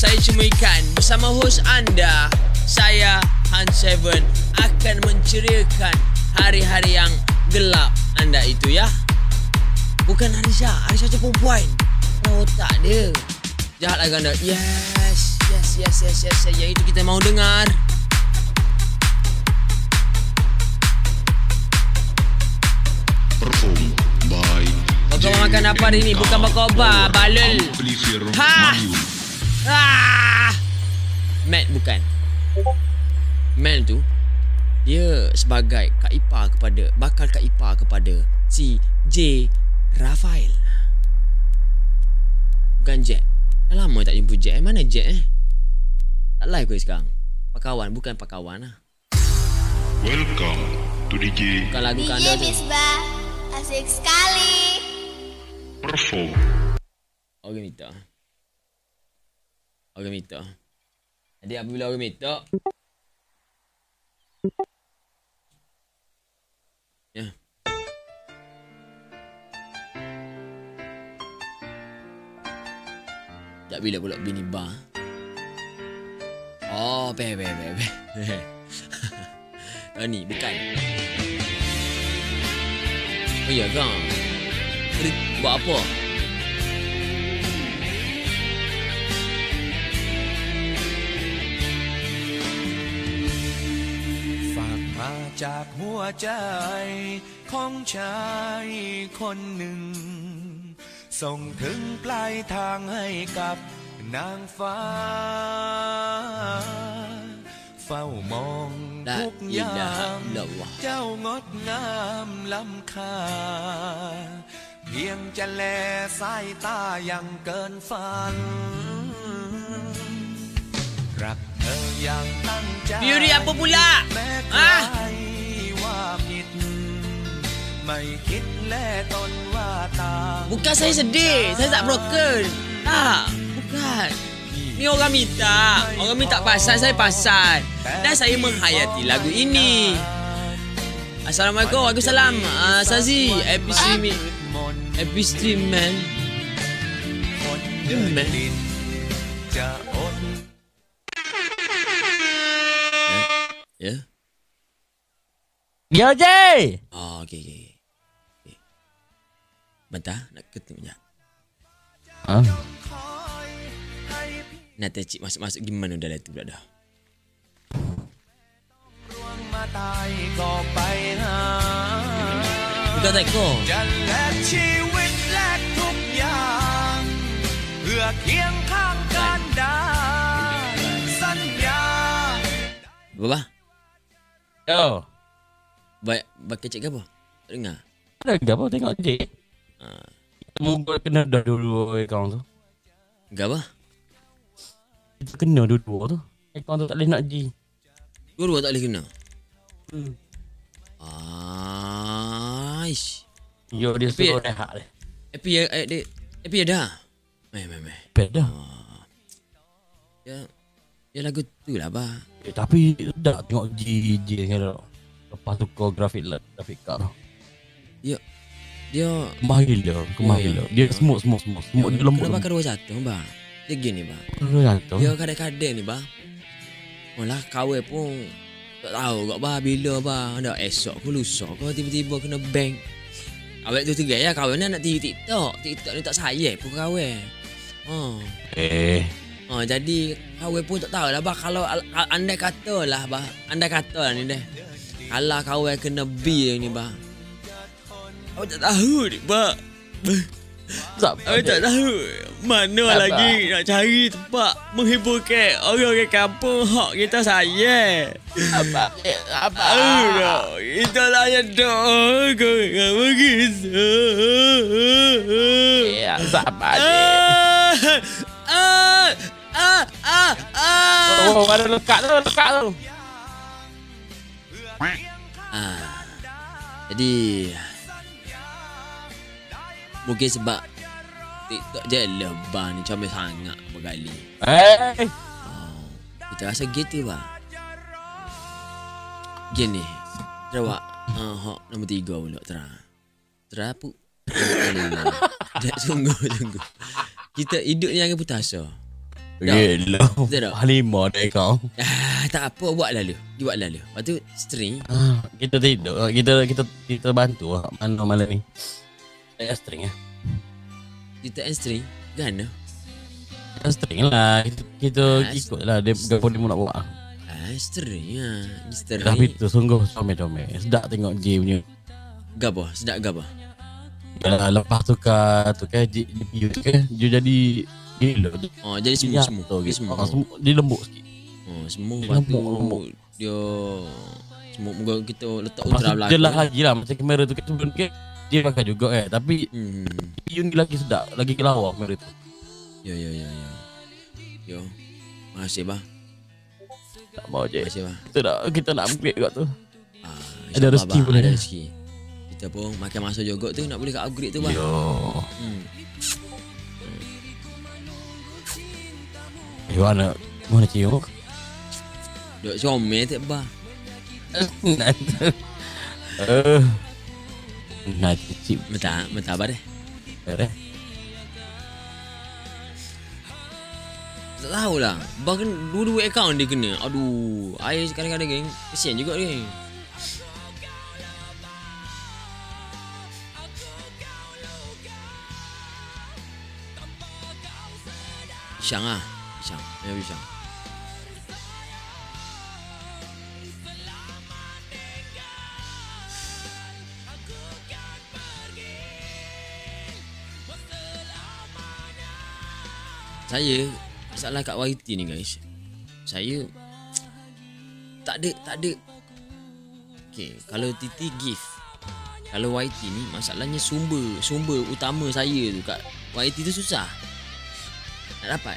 Saya Cuma Ikan bersama hos anda, saya Han7, akan menceriakan hari-hari yang gelap anda itu ya. Bukan Harisha macam perempuan. Otak dia jahat lagi anda. Yes. Yang itu kita mau dengar. Perform by Kau makan apa hari ni? Bukan bakoba, balul. Matt bukan. Matt tu dia sebagai bakal kak ipar kepada si J Rafael. Bukan Jack. Dah lama tak jumpa Jack. Mana Jack Tak live ke sekarang? Pakawan, bukan pakawan lah. Welcome to DJ Bukan lagu DJ kanda tu. Misbah, asik sekali. Perform. Orang minta. Jadi apabila orang minta, ya. Tak bila pula bini bar. Oh, be. Oh ni bukan. Oh ya kan? Buat apa?ฝากมาจากหัวใจของชายคนหนึ่งส่งถึงปลายทางให้กับนางฟ้าเฝ้ามองทุกอย่างเจ้างดงามล้ำค่าเพียงจะแลสายตายังเกินฝันรักเธออย่างตั้งใจ Beauty apa pula? แม้ใครว่าผิดไม่คิดแลตนว่าตา Bukan saya sedih. Saya tak broken. Bukan. Ni orang minta pasal, saya pasal. Dan saya menghayati lagu ini. Assalamualaikum. Waalaikumsalam. Sazi. Epistream man. จะอด Ya. Ya je. Oh, okey. Bentar, nak ketuk sekejap. Nak cik masuk gimana dalam tu pula dah. ร่วงมาตายก็ไปหา Bukan teko. จะแลกชีวิตแลกทุกอย่างเพื่อเคียงข้างกันได้สัญญา Bapa? Yo. Baik kecik ke apa? Tak dengar. Ada ke apa tengok je. Mungkin kena dah dulu akaun tu. Enggak apa? Kita kena dua-dua tu. Akaun tu tak boleh nak G. Dua-dua tak boleh kena. Hmm. Aish. Yo dia suruh rehat dia. Epi ada. Meh. Beda. Ya lagu tu lah bah. Tapi dah tengok G dengan lepas tu kau grafik card tu. Dia Kemah gila. Dia semut dia lembut. Dia bakar 21 bah. Dia gini bah. Tu. Dia kadang-kadang ni bah. Malah kahwin pun tak tahu kat bah bila bah. Ada esok ke lusa ke tiba-tiba kena bank. Awak tu tegas ya kahwin nak TikTok ni tak sayang pun kahwin. Jadi kahwin pun tak tahu lah bah. Kalau andai kata lah ni deh. Kalau kahwin kena B ni bah. Awak tak tahu ni bah. Awak tak tahu mana lagi nak cari tempat menghiburkan orang-orang kampung hak kita sayang. Kita layan doa kau begitu. Ya, sabar je. Oh, ada lekat tu. Jadi mungkin sebab TikTok je lebah ni comel sangat berkali. Kita rasa gitu bah. Gini, terawak hak nombor 3 pula terapu. Sungguh. Kita hidup ni jangan putus asa. Gila. Betul tak? Halimah dah kau. Tak apa, buat lalu. Lepas tu string. Kita tidur. Kita bantu lah. Mana malam ni. Saya string lah. Kita and string. Gana. String lah. Kita ikut lah. Dia gapa dia nak buat. String lah. String. Tapi tu sungguh comel-comel. Sedap tengok J punya. Gabah. Sedap gabah. Yalah, lepas tukar GPU tu kan. Dia jadi gila. Jadi semua. Dia lembut sikit. Semua dia batu lembut. dia semua moga kita letak ultra belakang. Dia lah lagi lah macam kamera tu kan sebenarnya dia pakai juga tapi GPU ni lagi sedap, lagi kelawar kamera tu. Ya. Yo. Makasih bah. Tak mau je. Makasih bah. Kita nak upgrade kat tu. Ada rezeki boleh. Ada rezeki. Kita pun makan masa juga tu nak boleh kat upgrade tu bah. Yo. Mana cium? Duk comel tak bah. Nak cip. Mentah bah deh. Tak tahulah. Bahkan dua-dua account dia kena. Aduh, air kadang-kadang geng kesian juga dia. Syang ah. Syang. Memang Syang. Saya masalah kat YT ni guys. Saya tak ada. Okey, kalau TT gift. Kalau YT ni masalahnya sumber utama saya tu kat YT tu susah nak dapat.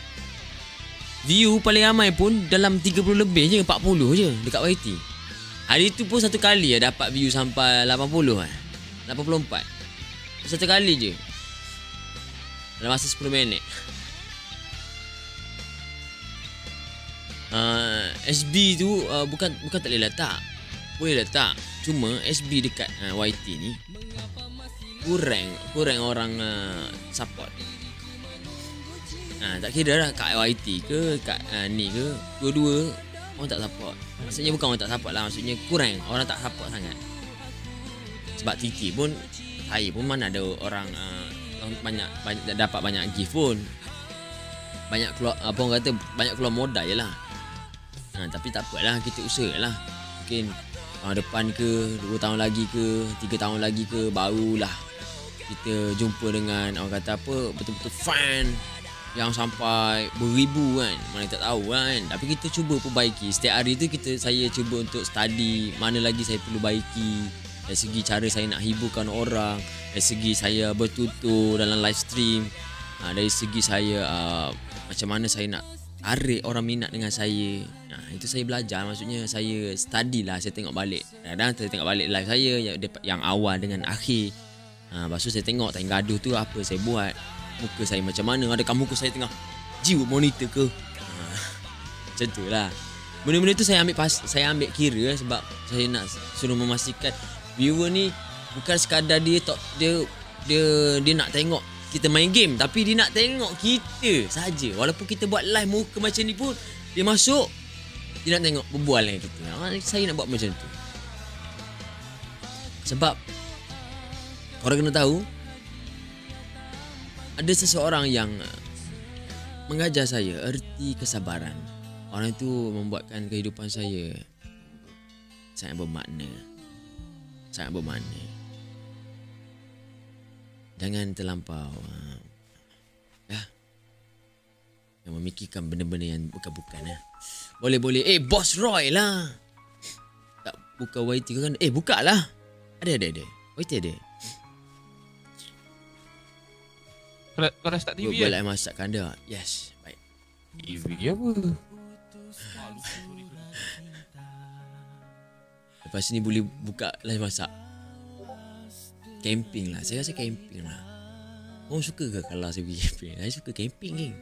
View paling ramai pun dalam 30 lebih je, 40 je dekat YT. Hari tu pun satu kali dapat view sampai 80 84. Satu kali je. Dalam masa 10 minit. SB tu bukan tak boleh letak. Boleh letak. Cuma SB dekat YT ni kurang orang support. Tak kira lah kat YT ke kat ni ke, dua-dua orang tak support. Maksudnya bukan orang tak support lah, maksudnya kurang orang tak support sangat. Sebab TT pun saya pun mana ada orang banyak dapat banyak gift pun. Banyak keluar apa orang kata banyak keluar modal je lah. Tapi tak apalah, kita usahalah. Mungkin tahun depan ke 2 tahun lagi ke 3 tahun lagi ke barulah kita jumpa dengan orang kata apa betul-betul fan yang sampai beribu kan. Mana tak tahu kan. Tapi kita cuba perbaiki. Setiap hari tu saya cuba untuk study mana lagi saya perlu baiki. Dari segi cara saya nak hiburkan orang, dari segi saya bertutur dalam live stream, dari segi saya macam mana saya nak tarik orang minat dengan saya. Itu saya belajar. Maksudnya saya study lah. Saya tengok balik. Kadang-kadang saya tengok balik live saya yang awal dengan akhir. Lepas tu saya tengok time gaduh tu apa saya buat. Muka saya macam mana. Adakah muka saya tengah jiwa monitor ke. Macam tu lah. Benda-benda tu saya ambil kira. Sebab saya nak suruh memastikan viewer ni bukan sekadar dia nak tengok kita main game, tapi dia nak tengok kita saja. Walaupun kita buat live muka macam ni pun, dia masuk, dia nak tengok berbual dengan kita. Saya nak buat macam tu. Sebab korang kena tahu, ada seseorang yang mengajar saya erti kesabaran. Orang itu membuatkan kehidupan saya sangat bermakna. Sangat bermakna. Jangan terlampau yang memikirkan benda-benda yang bukan-bukan. Boleh-boleh. Boss Roy lah. Tak buka YT kan? Buka lah. Ada. YT ada. Kau dah start TV Boleh masakkan dia. Yes. Baik. TV apa? Lepas ni boleh buka live masak. Camping lah. Saya rasa camping lah. Orang suka ke kalau saya pergi camping? Saya suka camping geng.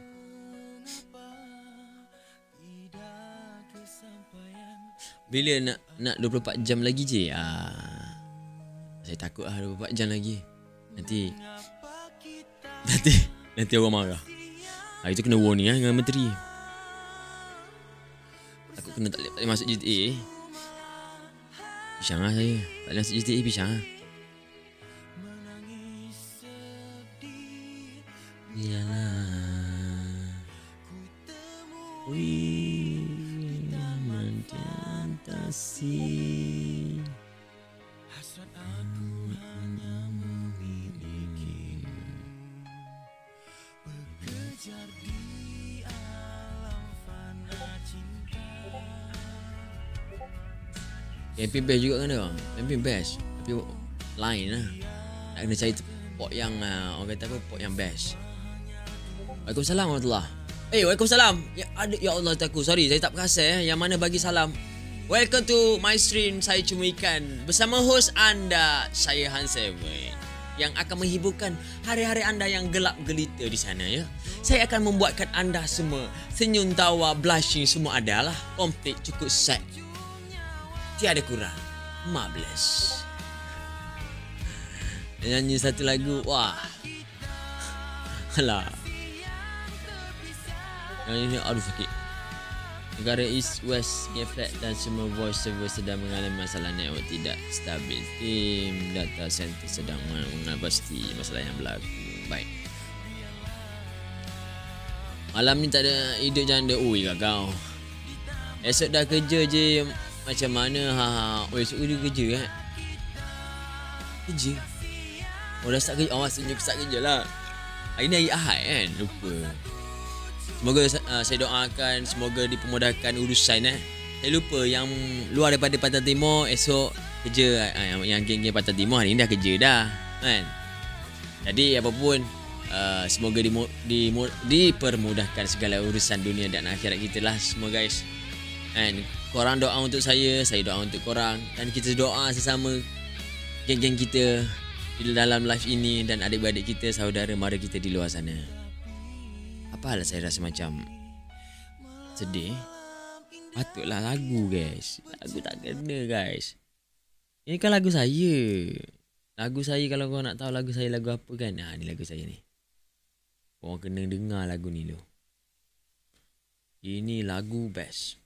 Bila nak 24 jam lagi je? Saya takut lah 24 jam lagi. Nanti orang marah. Itu kena warning dengan menteri. kena tak boleh masuk GTA. Pisang lah saya. Tak boleh masuk GTA pisang lah. Biarlah mentantasi. Camping best juga kan dia. Camping best. Tapi lain lah. Nak kena cari pot yang orang kata apa, pot yang best. Waalaikumsalam warahmatullahi. Waalaikumsalam. Ya Allah takku. Sorry saya tak perasan yang mana bagi salam. Welcome to my stream. Saya cuma ikan bersama host anda, saya Han7, yang akan menghiburkan hari-hari anda yang gelap gelita di sana ya. Saya akan membuatkan anda semua senyum, tawa, blushing semua adalah komplit, cukup set. Tiada kurang. Marvelous. Nyanyi satu lagu. Wah. Alah. Yang ini aduh sakit. Negara East West flat dan semua voice server sedang mengalami masalah network tidak stabil. Tim data center sedang mengatasi masalah yang berlaku. Baik. Malam ni tak ada hidup janda. Ui lah kau. Esok dah kerja je. Macam mana esok dia kerja kan? Kerja? Oh dah start kerja. Oh maksudnya start kerja lah. Hari ni hari Ahad kan? Lupa. Semoga saya doakan semoga dipermudahkan urusan Saya lupa yang luar daripada Pantai Timur esok kerja. Yang geng-geng Pantai Timur hari ni dah kerja dah kan? Jadi apapun semoga dipermudahkan segala urusan dunia dan akhirat kita lah semua guys. And korang doa untuk saya doa untuk korang, dan kita doa sesama geng-geng kita di dalam live ini dan adik-beradik kita, saudara mara kita di luar sana. Apalah saya rasa macam sedih. Patutlah lagu guys. Lagu tak kena guys. Ini kan lagu saya. Lagu saya kalau korang nak tahu lagu saya lagu apa kan. Ni lagu saya ni. Korang kena dengar lagu ni dulu. Ini lagu best.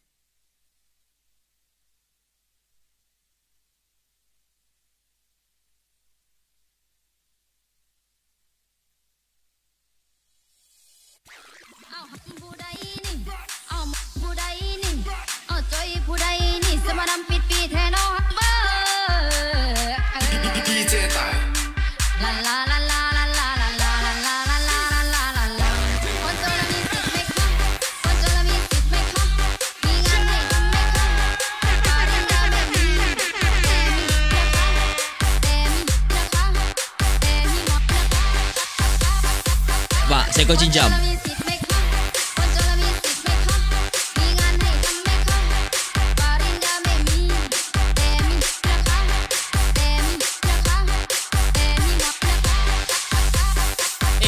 Saya kau cinjam.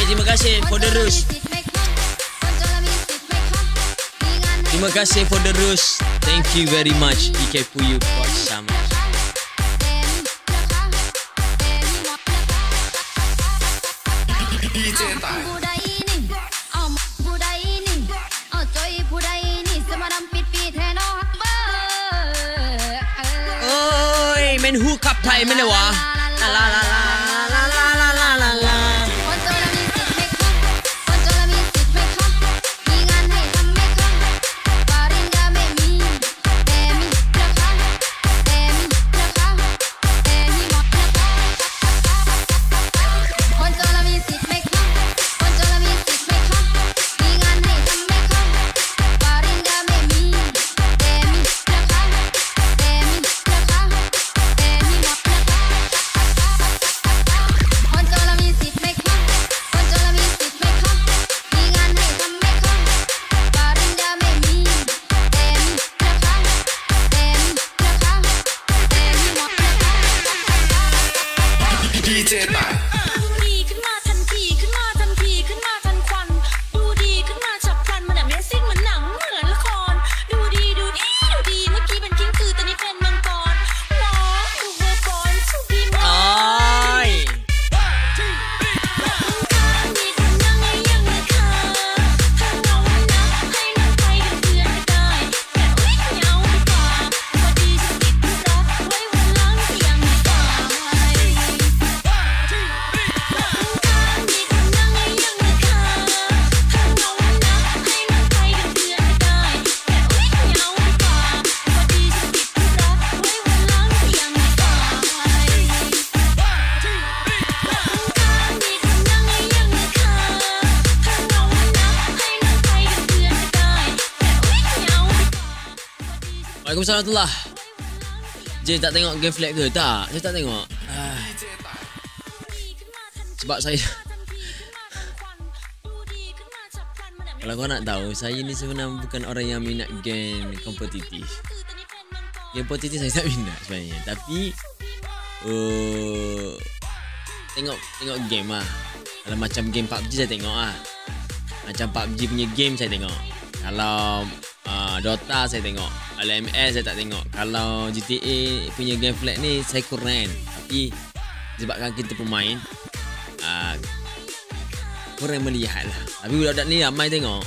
Terima kasih for the rose. Terima kasih for the rose. Thank you very much. EK Puyu for some. Oi, men hook up time ni wah. La la la la la la la la la la. Waalaikumsalam warahmatullah. Jay tak tengok game flag ke? Tak, saya tak tengok. Sebab saya kalau kau nak tahu, saya ni sebenarnya bukan orang yang minat game kompetitif. Game kompetitif saya tak minat sebenarnya. Tapi tengok game lah. Kalau macam game PUBG saya tengok lah. Macam PUBG punya game saya tengok. Kalau Dota saya tengok. Kalau MS saya tak tengok. Kalau GTA punya game flag ni saya kurang. Tapi sebabkan kita pemain, kurang melihat lah. Tapi budak-budak ni ramai tengok.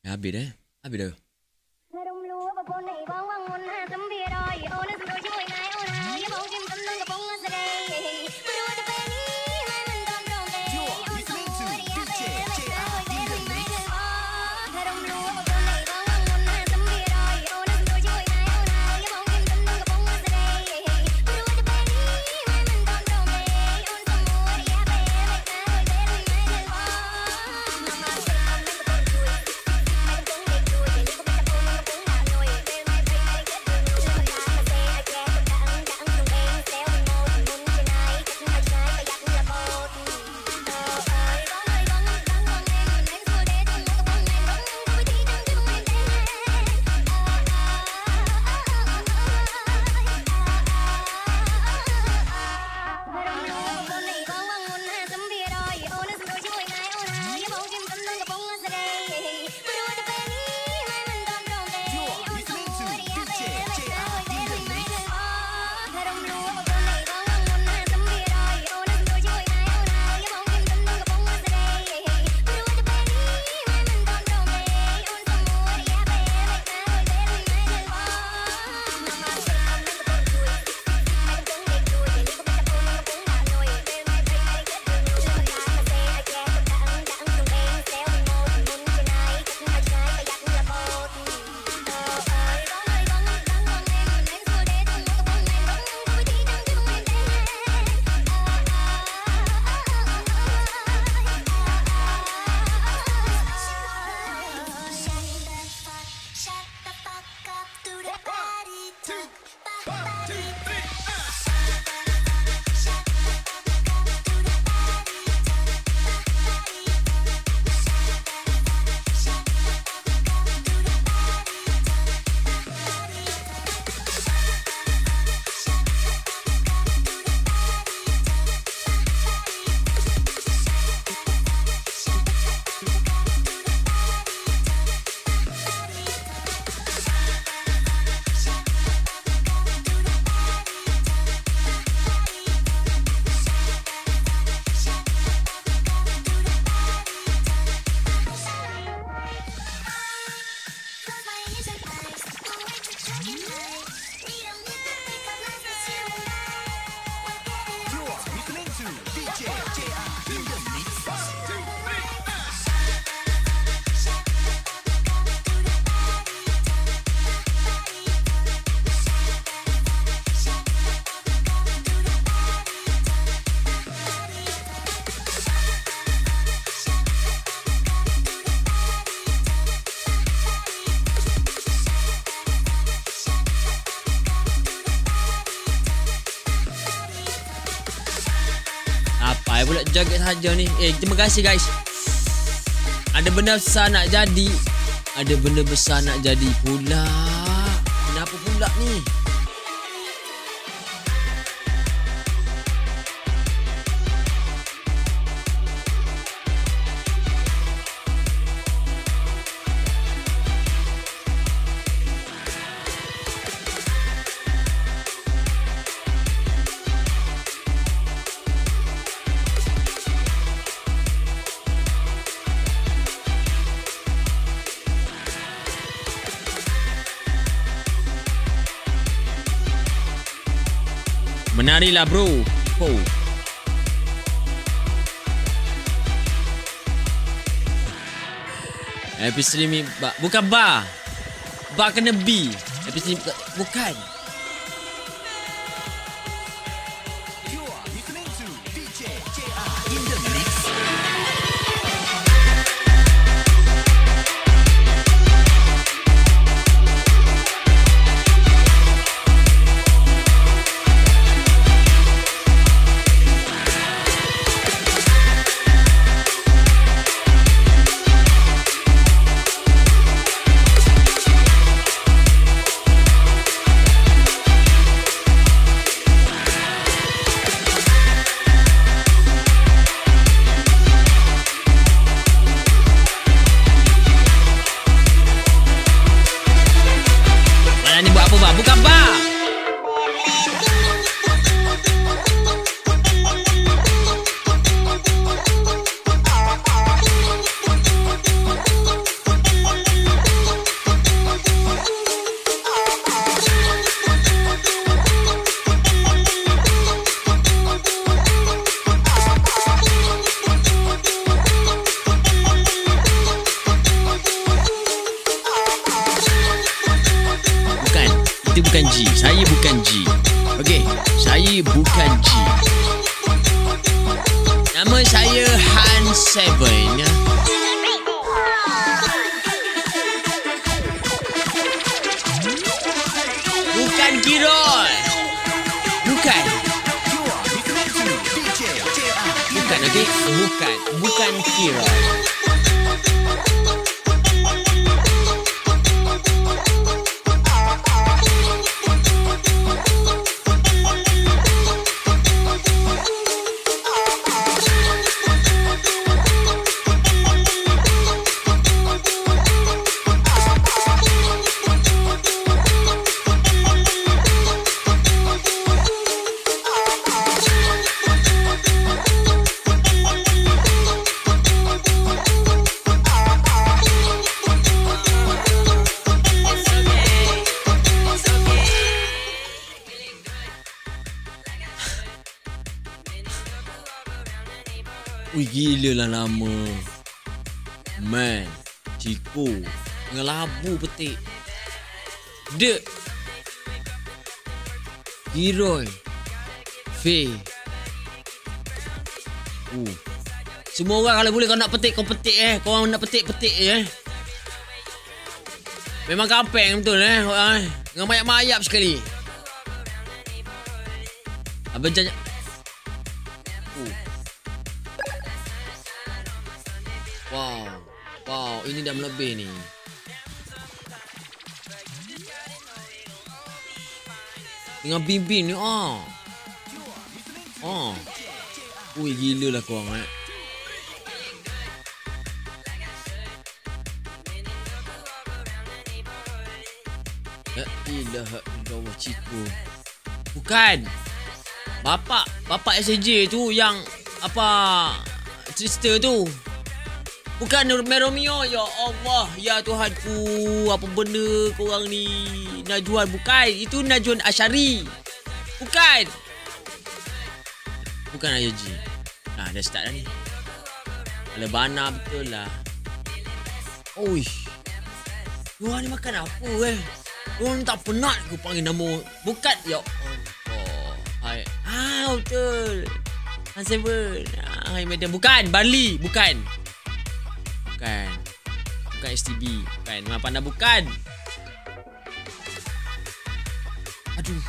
Habis dah. Habis dah. Pula joget saja ni. Terima kasih guys. Ada benda besar nak jadi. Ada benda besar nak jadi pula. Kenapa pula ni? Menarilah bro. Oh. Episode ni bukan bar. Bar kena B. Episode ni bukan. Itu bukan G. Saya bukan G. Okey, saya bukan G. Nama saya Han Seven. Bukan Kirol. Bukan. Bukan, okey? Bukan Kirol. Ui, gila lah nama. Man, Ciko dengan labu petik. Dek Giroy Fee. Semua orang kalau boleh kau nak petik, kau petik Kau orang nak petik Memang kapeng betul dengan mayap-mayap sekali. Abang jangan. Wow, ini dah melebih ni. Dengan bimbing ni. Ui, gila lah korang La ilaha illallah, Ciko. Bukan. Bapak SJ tu yang apa Trista tu. Bukan Romeo. Ya Allah, ya Tuhanku, apa benda korang ni? Najwan bukan. Itu Najwan Asyari. Bukan Ayah G. Nah, dah start dah ni. Alabana betul lah. Oi. Diorang ni makan apa Diorang tak penat ke panggil nama? Bukan. Ya Allah. Hai. Betul. Han Seven. Hai madam. Bukan. Barley. Bukan STB. Bukan. Memang pandai bukan. Aduh.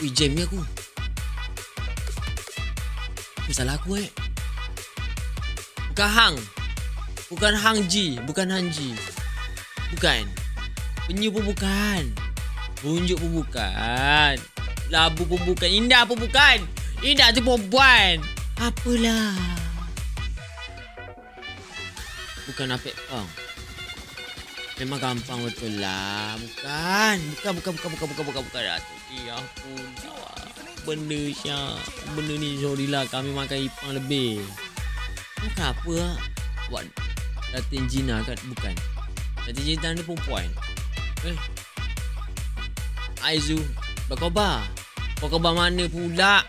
Ui, jam ni aku. Salah aku Bukan Hang. Bukan Hang G. Bukan Han G. Bukan. Penyu pun bukan. Bunjuk pun bukan. Labu pun bukan. Indah pun bukan. Indah tu perempuan. Apalah. Bukan Apek Pong. Memang gampang betul lah. Bukan. Ya ampun. Benda Syah. Benda ni sorry lah. Kami makan ipang lebih. Bukan apa lah. Buat Datin Gina kan. Bukan. Datin Gina ni perempuan. Aizu Bakoba. Apa khabar mana pula?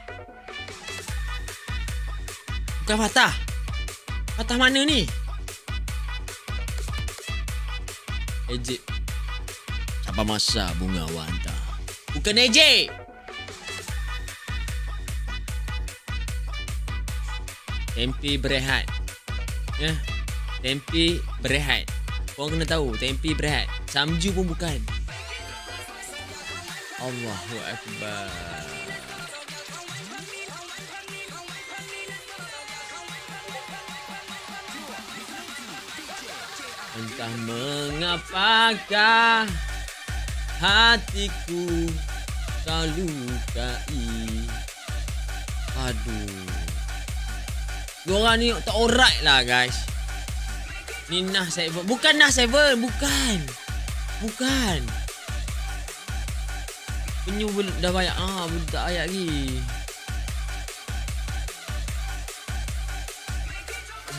Bukan Fatah. Fatah mana ni? Ejek. Siapa masa bunga wanta? Bukan Ejek. Tempi berehat. Ya. Tempi berehat. Korang kena tahu, tempi berehat. Samju pun bukan. Allahu Akbar. Entah mengapakah hatiku selalu lukai. Aduh. Diorang ni tak alright lah guys. Ni Nah Seven. Bukan Nah Seven. Bukan. Penyu dah banyak. Belum tak ayat lagi.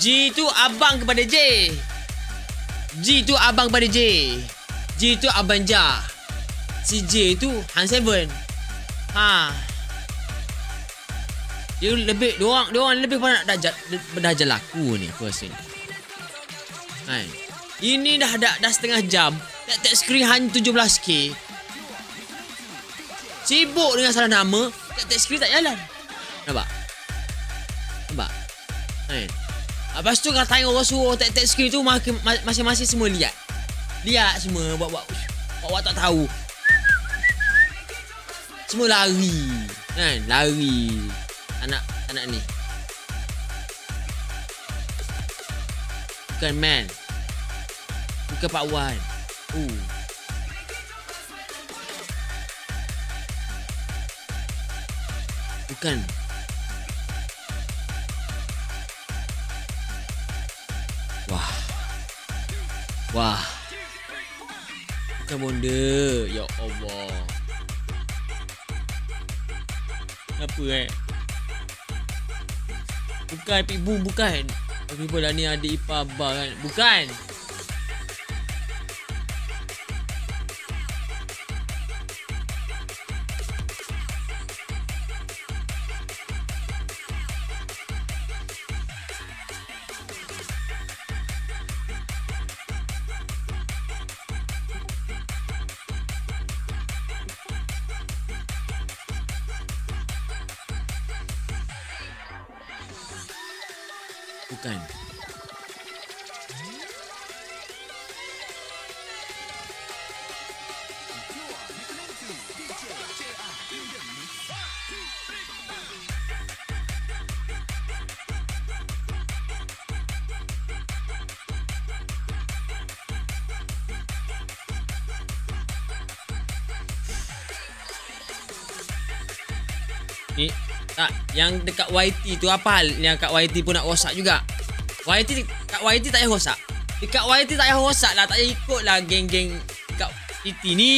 G tu abang kepada J. G tu abang kepada J. G tu abang Ja. Si J tu Han Seven. Dia lebih diorang lebih pada dah laku ni first ni. Hai. Ini dah setengah jam. Tak screen hanya 17k. Sibuk dengan salah nama. Tak screen tak jalan. Nampak? Hai. Lepas tu kalau tengok orang suruh tak screen tu masing-masing semua lihat. Lihat semua buat tak tahu. Semua lari. Kan? Lari. Anak ni. Bukan man. Bukan Pak Wan. Bukan. Wah. Bukan bonda. Ya Allah. Apa Bukan Epic Boom, bukan. Aku lupa dah ni adik ipar abang kan. Bukan. Bukan. Ni tak, yang dekat YT tu apa hal? Yang kat YT pun nak rosak juga. Kat YT tak payah rosak. Dekat YT tak payah rosak lah. Tak payah ikut lah geng-geng dekat YT ni.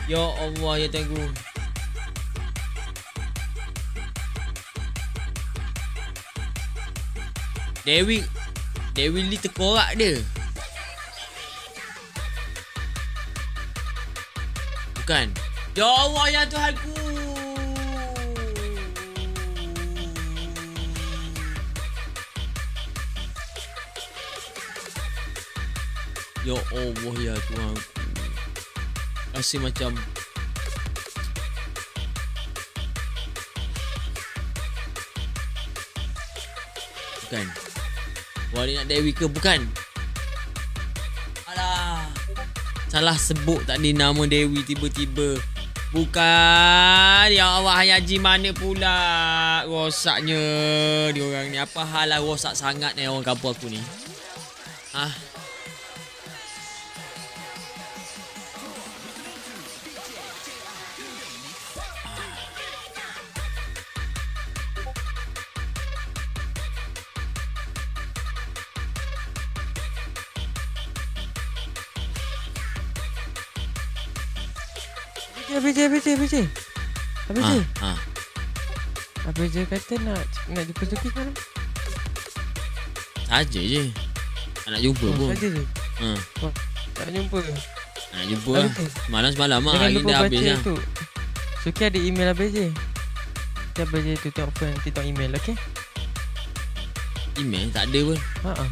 Ya Allah, ya Tuhan. Dewi Lee terkorak dia. Bukan. Ya Allah, ya Tuhanku. Ya Allah, ya Tuhanku. Rasa macam bukan. Wah, dia nak Dewi ke? Bukan. Alah. Salah sebut tadi nama Dewi tiba-tiba. Bukan. Ya Allah, Haji mana pula rosaknya diorang ni. Apa hal lah rosak sangat ni orang kampung aku ni. Abis kata nak jumpa Zuki kan? Saja je. Nak jumpa pun. Saja je. Tak jumpa. Nak jumpa lah. Semalam lah. Hari dah habis lah. Suki ada email ABJ. Kita ABJ tu tengok phone, nanti tengok email, okey? Email tak ada pun. Haa.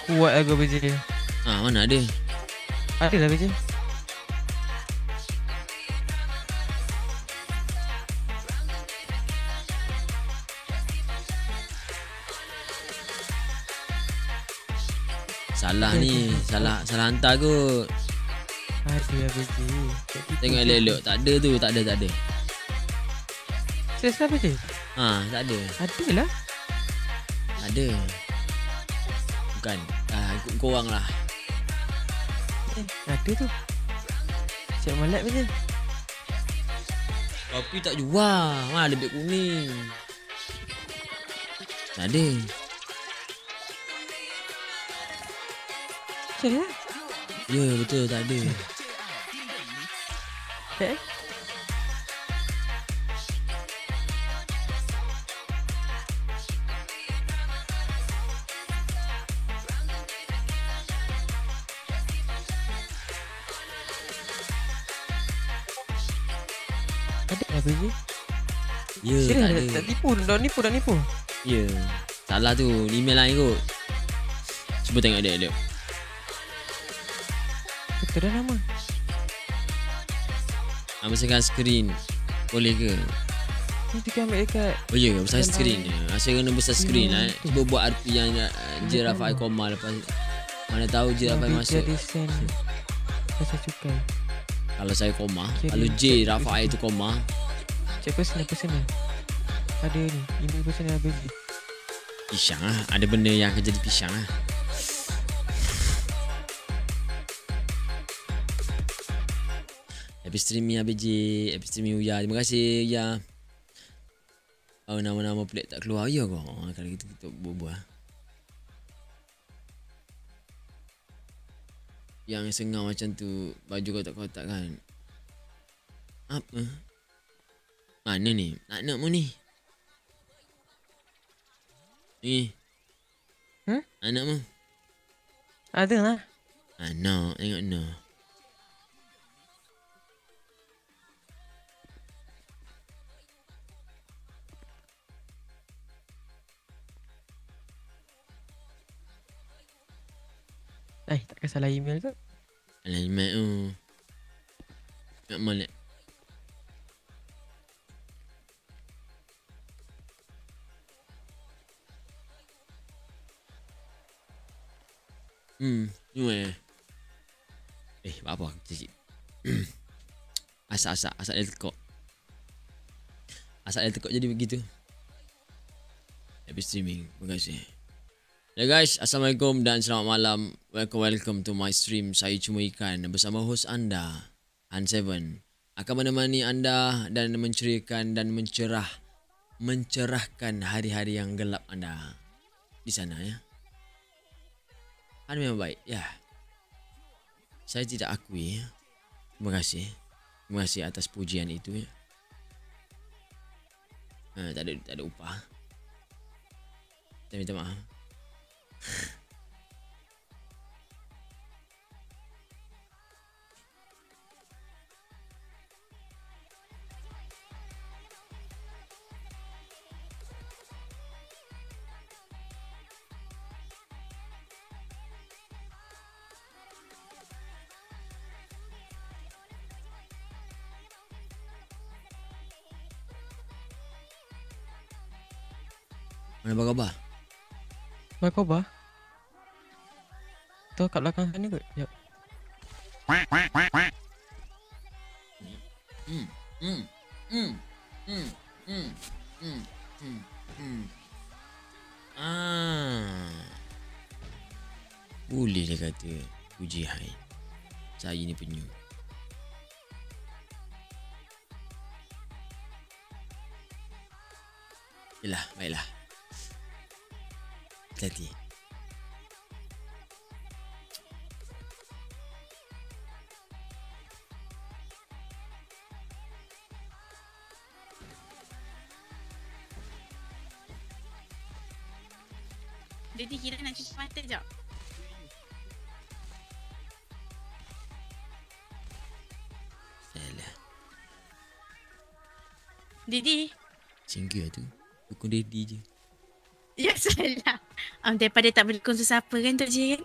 Kuat lagu ABJ. Mana ada? Ada lah ABJ. Salah ni, salah hantar kot. Ada ABJ. Tengok elok-elok. Tak ada tu, tak ada. Serius lah ABJ? Tak ada. Ada lah. Ada. Bukan. Ikut korang lah. Ada tu. Siap malak ABJ. Kopi tak jual. Mana ada beg kuning. Tak ada. Serius lah. Ya, betul. Tak ada. Tak eh? Ada lah ABJ. Ya, tak Serius ada. tak tipu. Dah nipu. Ya. Salah tu. Email lain kot. Cuba tengok elok-elok. Betul dah nama. Besarkan skrin. Boleh ke? Ni dia ambil dekat. Oh ya ke? Besar Dalam- skrin je. Rasa kena besar skrin lah. Cuba buat RP yang Jirafai koma lepas. Mana tahu Jirafai masuk. Dia send pasal cukai. Kalau saya koma. Kira- Kalau J Rafai tu koma. Cek personal. Ada ni. Email personal ABJ. Pisang lah. Ada benda yang akan jadi pisang lah. Happy streaming ABJ. Happy streaming Uya. Terima kasih Uya. Oh, nama-nama pelik tak keluar. Ya kau. Kalau kita buat-buat. Yang sengah macam tu. Baju kotak-kotak kan. Apa? Mana ni? Nak mu ni? Ni. Anak mu? Ada lah. Anak. Tengok no. Takkan salah email tu. Alamak tu. Nak molek. Ni apa cicit. Asal dia tekuk. Asal dia tekuk jadi begitu. Happy streaming. Terima kasih. Ya guys, Assalamualaikum dan selamat malam. Welcome to my stream. Saya Cuma Ikan bersama host anda, Han7, akan menemani anda dan menceriakan dan mencerahkan hari-hari yang gelap anda di sana ya. Han memang baik ya. Saya tidak akui ya. Terima kasih atas pujian itu ya. Tak ada upah. Saya minta maaf. Mana khabar? Bakoba. Tu kat belakang sana kot. Jap. Boleh dia kata puji hai. Saya ni penyu. Yalah, baiklah. Hati-hati. Jadi kira nak cuci mata jap. Didi. Singgah tu. Dukung Daddy je. Ya salah. Daripada tak berdukung sesiapa kan Tok J kan?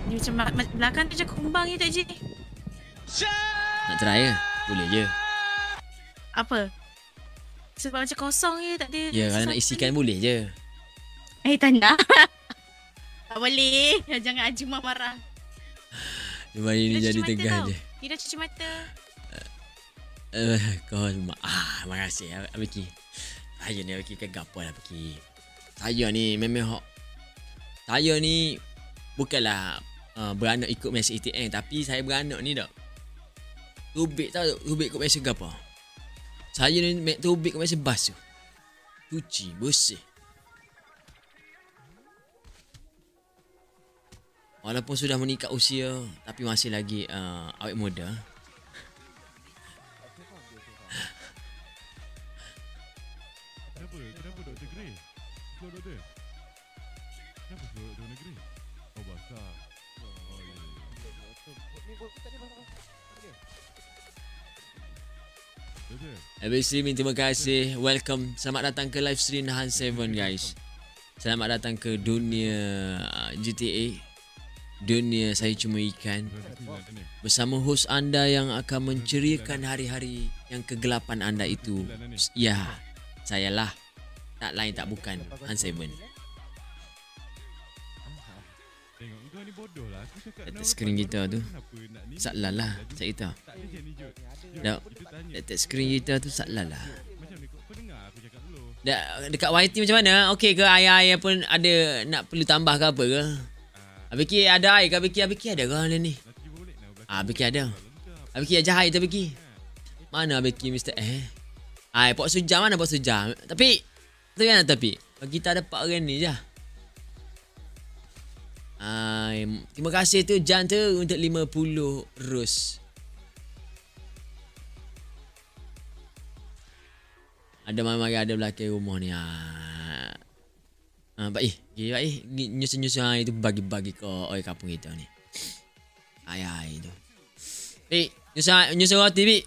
Ni macam belakang tu je kumbang je Tok J. Nak try ke? Boleh je. Apa? Sebab macam kosong je tak ada. Ya, kalau nak isikan boleh je. Tak nak. Tak boleh. Jangan Ajumah marah. Cuma ini Dia jadi cuci mata tegang tau. je. Dia dah cuci mata. Kau makasih Abiki. Saya ni Abiki kan gapo lah Abiki. Saya ni memang saya ni bukanlah beranak ikut mesej ATM, tapi saya beranak ni dak. Tubik tahu tubik ikut mesej gapo. Saya ni tubik ikut mesej basuh. Cuci bersih. Walaupun sudah meningkat usia, tapi masih lagi awet muda. Kenapa Dr. Grey? Slow Doktor. Kenapa slow Dr. Grey? Oh basah. Oh ya. Habis streaming, terima kasih. Welcome. Selamat datang ke live stream Hans 7 guys. Selamat datang ke dunia GTA. Dunia Saya Cuma Ikan. Bersama host anda yang akan menceriakan hari-hari yang kegelapan anda itu. Ya, sayalah. Tak lain tak bukan Hans 7. Letak skrin kita tu Saklal lah Saya kita letak skrin kita tu Saklal lah. Dekat YT macam mana? Okey ke? Ayah-ayah pun ada nak perlu tambah ke apa ke? Abiki ada air ke? Abiki ada ke ni? Abiki ada. Abiki ajar air tu Abiki. Mana Abiki Mr. Pok Suja mana Pok Suja? Tapi tu kan tapi kita dapat orang ni je. Terima kasih tu Jan tu untuk 50 rus. Ada mari ada belakang rumah ni. Baik, nyusun-nyusun itu bagi-bagi ke orang kampung kita ni. Ai tu. Nyusun roti bi.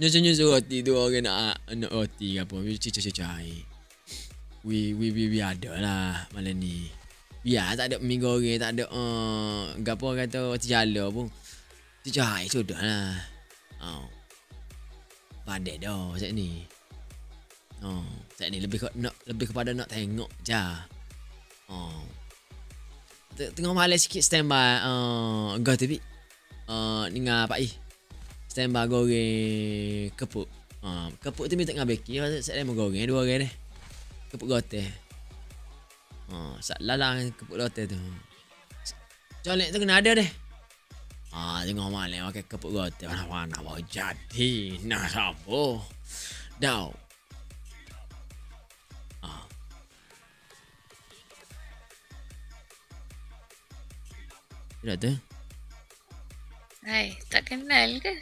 Nyusun roti tu orang nak roti ke apa. Cica-cica ai. We ada lah malam ni. Ya, tak ada mi goreng, tak ada gapo kata roti jala pun. Cica ai sudah lah. Pandai dah set ni. Set ni lebih kepada nak tengok je. Tengok malas sikit standby gah tu bi. Dengar Pak standby goreng kepuk. Kepuk tu minta dengan Becky. Saya mau goreng 2 orang dah. Kepuk goteh. Lalang kepuk goteh tu. Colek tu kena ada deh. Tengok malas pakai kepuk goteh. Mana mau jadi. Nah apa. Dah. Sudah tu. Hai, tak kenal ke?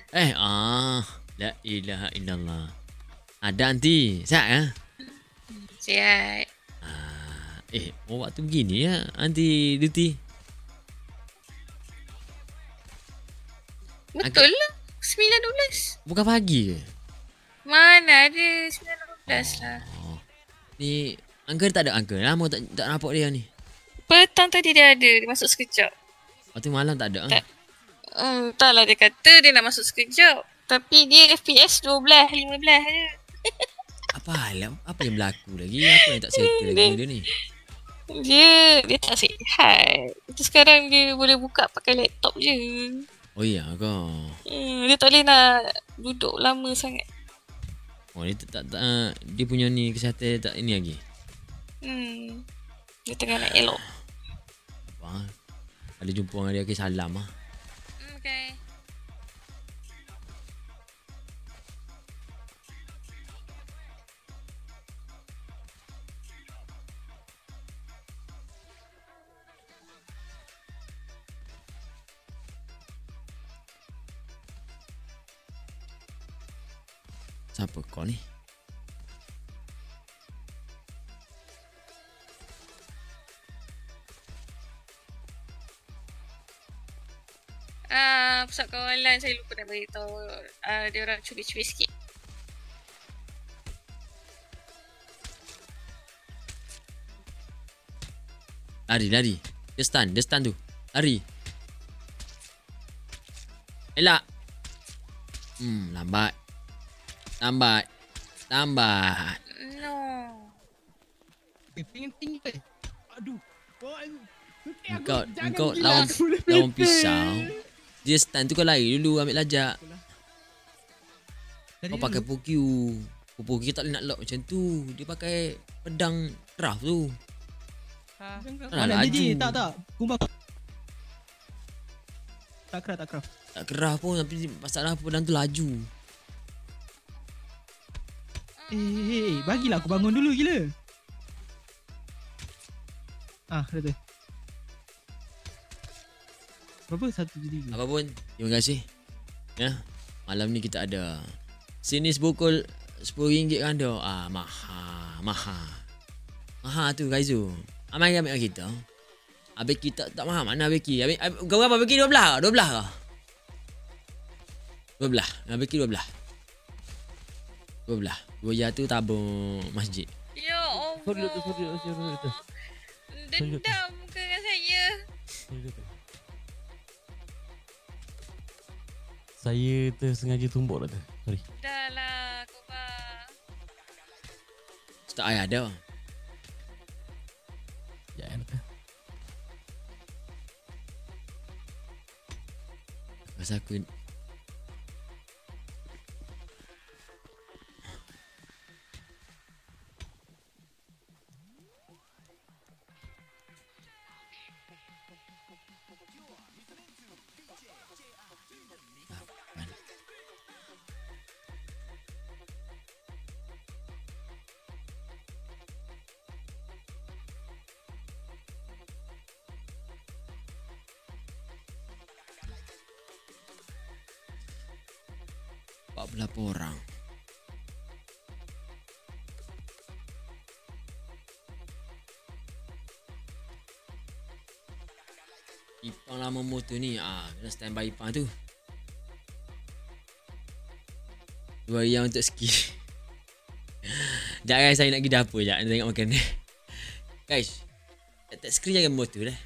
La ilaha illallah. Ada nanti. Sihat kan? Sihat. Waktu begini ya, nanti duty. Betul lah. 9.12. Bukan pagi ke? Mana ada 9.12 lah. Ni, Uncle tak ada Uncle. Lama tak nampak dia ni. Petang tadi dia ada. Dia masuk sekejap. Waktu malam tak ada. Entahlah dia kata dia nak masuk sekejap. Tapi dia FPS 12, 15 je. Apa yang berlaku lagi? Apa yang tak settle lagi dia ni? Dia tak sihat. Itu sekarang dia boleh buka pakai laptop je. Oh iya kau. Dia tak boleh nak duduk lama sangat. Dia tak dia punya ni kesihatan tak ini lagi. Dia tengah nak elok. Apa? Ada jumpa dengan dia ke salam ah. Okay. Siapa kau ni? pusat kawalan. Saya lupa nak beritahu. Dia orang curi-curi sikit. Lari. Dia stun tu. Lari. Elak. Lambat. No. Pengen tinggal. Aduh. Engkau lawan pisau. Dia stun tu kau lari dulu ambil lajak. Kau pakai Pokyu. Pokyu tak boleh nak lock macam tu. Dia pakai pedang craft tu. Tak laju. Tak. Kumbang. Tak craft. Tak kerah pun tapi masalah pedang tu laju. Bagilah aku bangun dulu gila. Dah tu. Berapa? 1 Apa pun, terima kasih. Ya. Malam ni kita ada Sinis Bukul RM10 kan tu. Maha tu Kaizu. Amai ambil kita. Abeki tak mahal mana Abeki? Kau berapa Abeki? 12 ke? 12 ke? 12. Abeki 12. 2 tu tabung masjid. Ya Allah. Sorry. Dendam muka dengan saya. Saya tersengaja tumbuk dah tu. Sorry. Dah lah, Koba. Tak payah ada. Ya, enak. Pasal aku berapa orang? Ipang lama motor ni. Kena standby Ipang tu. 2 yang untuk ski. Sekejap guys, saya nak pergi dapur sekejap. Nak tengok makan ni. Guys, tak screen jangan motor dah.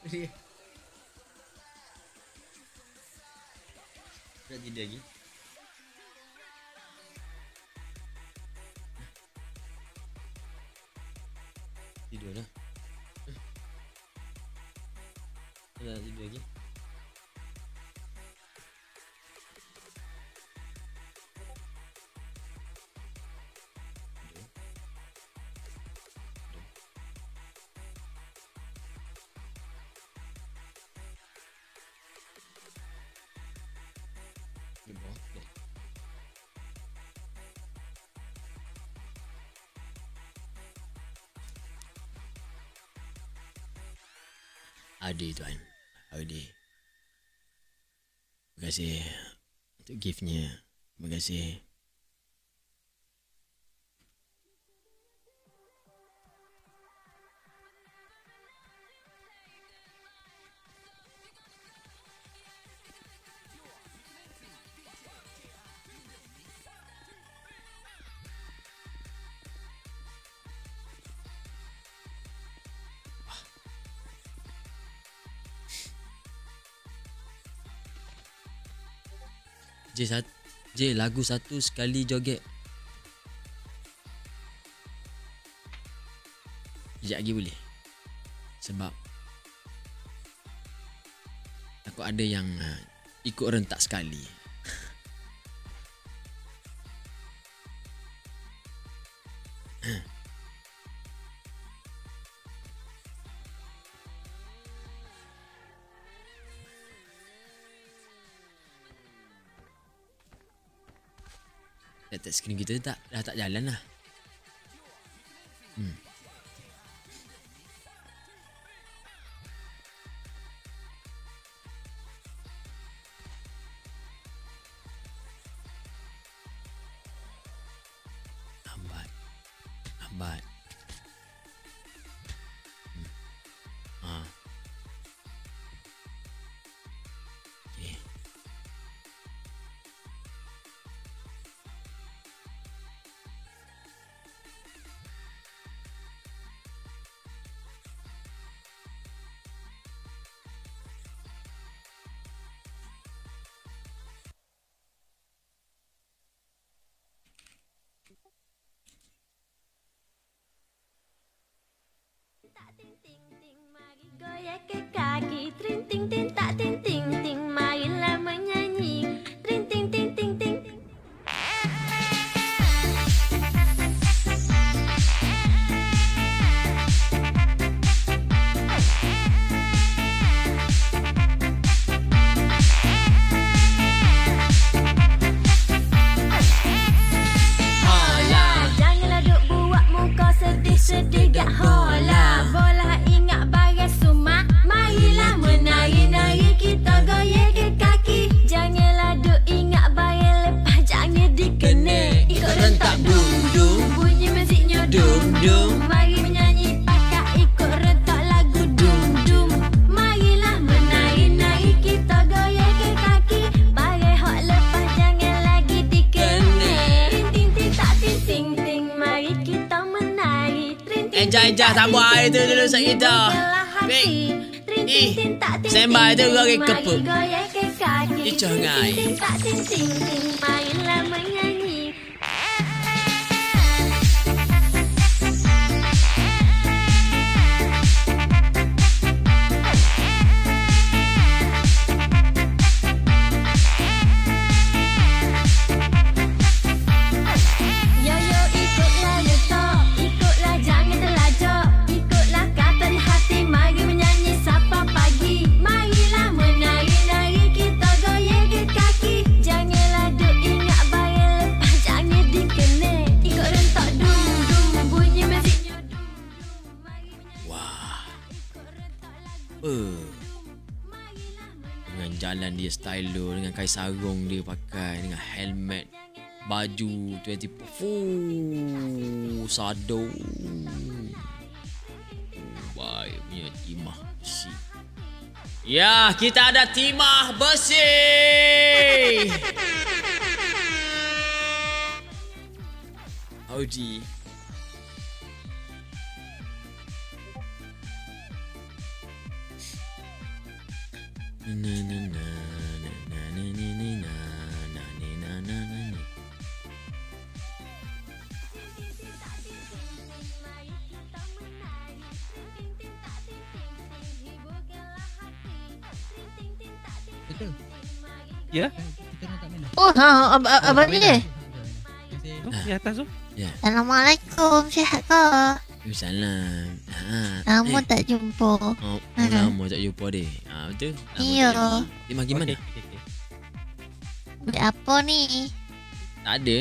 Dah tidur lagi. Tidur dah. Dah tidur lagi. Di bawah. Dah. Adi tuan. Adi. Terima kasih untuk giftnya. Terima kasih. J, lagu satu sekali joget. Sekejap lagi boleh. Sebab aku ada yang ikut rentak sekali. Touch screen kita dah tak jalan lah. Lambat. Okay. Goyang ke kaki, tring ting ting tak ting ting ting, marilah menyanyi, tring ting ting ting ting. Hola, janganlah duk buat muka sedih-sedih gak hola. Bola ingat bagai sumak, marilah menari-nari, kita goyang ke kaki. Janganlah duk ingat bagai lepas, jangan dikena. Ikut rentak dum-dum, bunyi musiknya dum-dum. Mari menyanyi pakai ikut rentak lagu dum-dum. Marilah menari-nari, kita goyang ke kaki. Bagai hok lepas, jangan lagi dikena. Ting-ting-ting tak ting-ting-ting, mari kita menari. Enjoy sambung air tu dulu sak kita. Sembah tu lagi kepuk. Icah ngai. Marilah menyanyi. Yo yo ikutlah letak, ikutlah jangan terlajak, ikutlah kata di hati, mari menyanyi sapa pagi. Marilah menari-nari, kita goyang ke kaki. Janganlah duk ingat bayar lepas, jangan dikena. Ikut rentak dum-dum, bunyi musiknya dum-dum. Mari menyanyi. Wah. Ikut rentak lagu. Dengan jalan dia style dia, dengan kain sarung dia pakai, dengan helmet, baju 24. Sado. Baik punya timah besi. Ya, kita ada timah besi. Audi. Ya? Oh, abang ni. Di atas tu. Ya. Assalamualaikum, sihat ke? Salam. Lama tak jumpa. Lama tak jumpa deh. Betul? Iya. Dia gimana? Buat apa ni? Tak ada.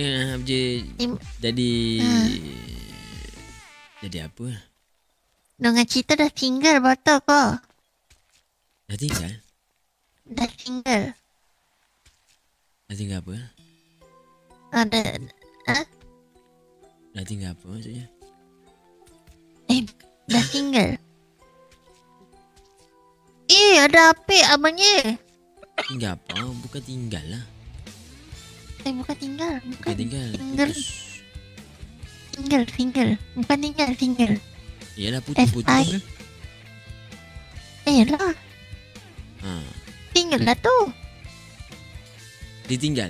Jadi apa? Dengan cerita dah tinggal betul ke? Dah tinggal? Dah tinggal. Dah tinggal apa? Dah tinggal apa maksudnya? Dah tinggal. Ada apik abangnya. Tinggal apa? Bukan tinggal lah. Bukan tinggal. Bukan tinggal. Tinggal. Bukan tinggal. Yalah putus. Yalah. Tinggal lah tu. Ditinggal.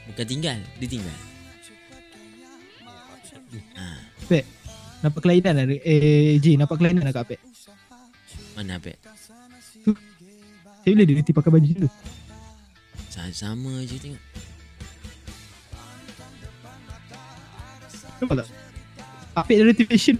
Bukan tinggal, ditinggal. Pek, nampak kelainan lah. Ji, nampak kelainan lah Kak Pek. Mana Pek? Tu. Saya boleh dia pakai baju tu. Sama je tengok. Nampak tak? Apek ada notification.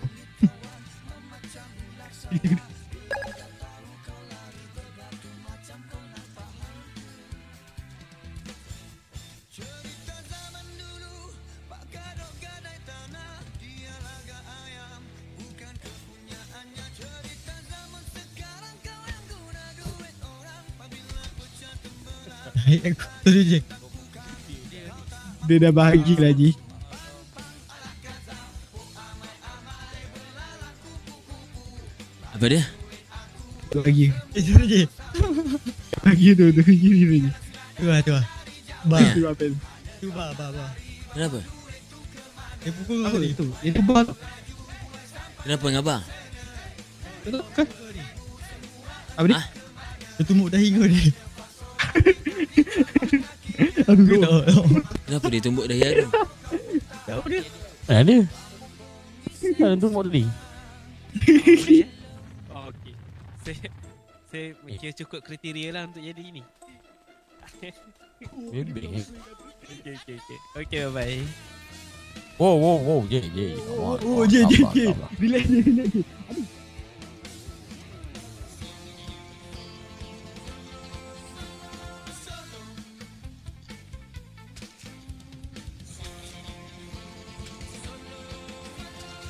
Dia dah bahagia lah Ji. Apa dia? Bahagia. Jom je. Bahagia tu kiri tu je. Tu lah. Ba. Tu ba. Kenapa? Dia pukul apa kau tu? Dia tu ba. Kenapa ngabar? Kan? Apa dia? Dia tumbuk dahi kau ni. Aku tak tahu. Kenapa dia tumbuk dahi aku? Tahu dia. Ada. Ada tumbuk dahi. Okey. Saya kira cukup kriteria lah untuk jadi ini. Bebek. Okey, bye. Wow. Je. Je. Relax je.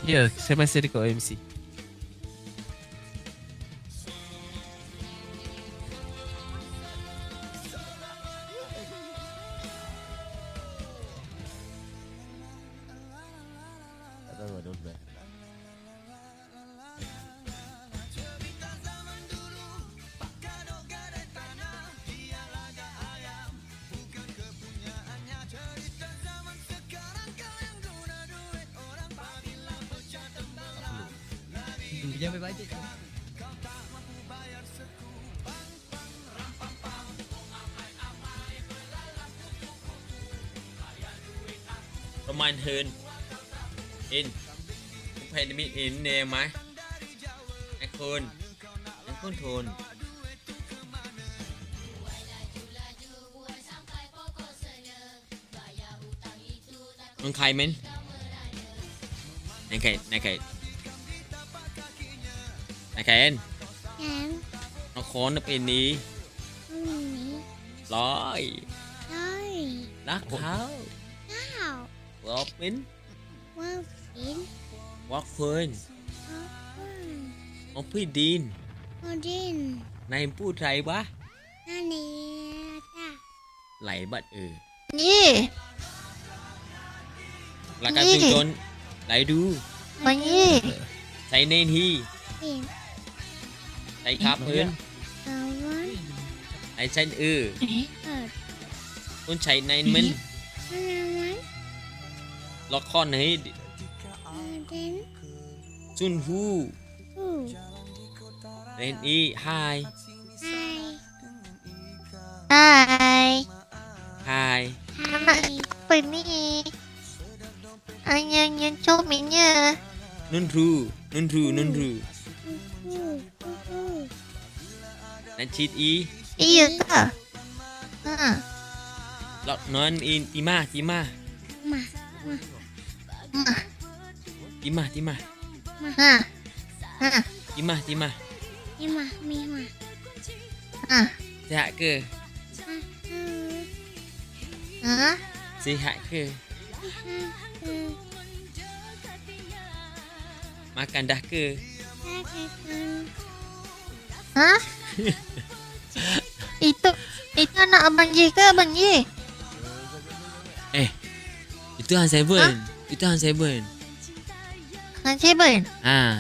Ya, saya masih dekat OMC. Jangan bajet.ประมาณเทินอินแพนมิอินเนี่ยไหมไอ้คนโทนมึงใครมั้ยนายไข่เอาค้อนเป็นนี้ร้อยรักเขาวอกปิ้นวอกเฟิร์นเอาพี่ดินนายพูดไรวะไหลบัดนี่ หลักการชุมชนไหลดู มานี่ ใส่เนนฮีใส่ครับเพื่อนใส่เส้นคุณใส่ในมันล็อกคอนให้ซุนฮูเรนอีไฮ Hai. Hai. Anak siapa ni? Yang comelnya. Nunru. Nak cheat i. Iya kah? Ha. Lok non in Timah. Timah. Ha. Timah. Mima. Ha. Sihat ke? Ha. Sihat ke? Makan dah ke? Ha? Itu anak Abang J ke Abang J? Itu Han Seven. Han Seven?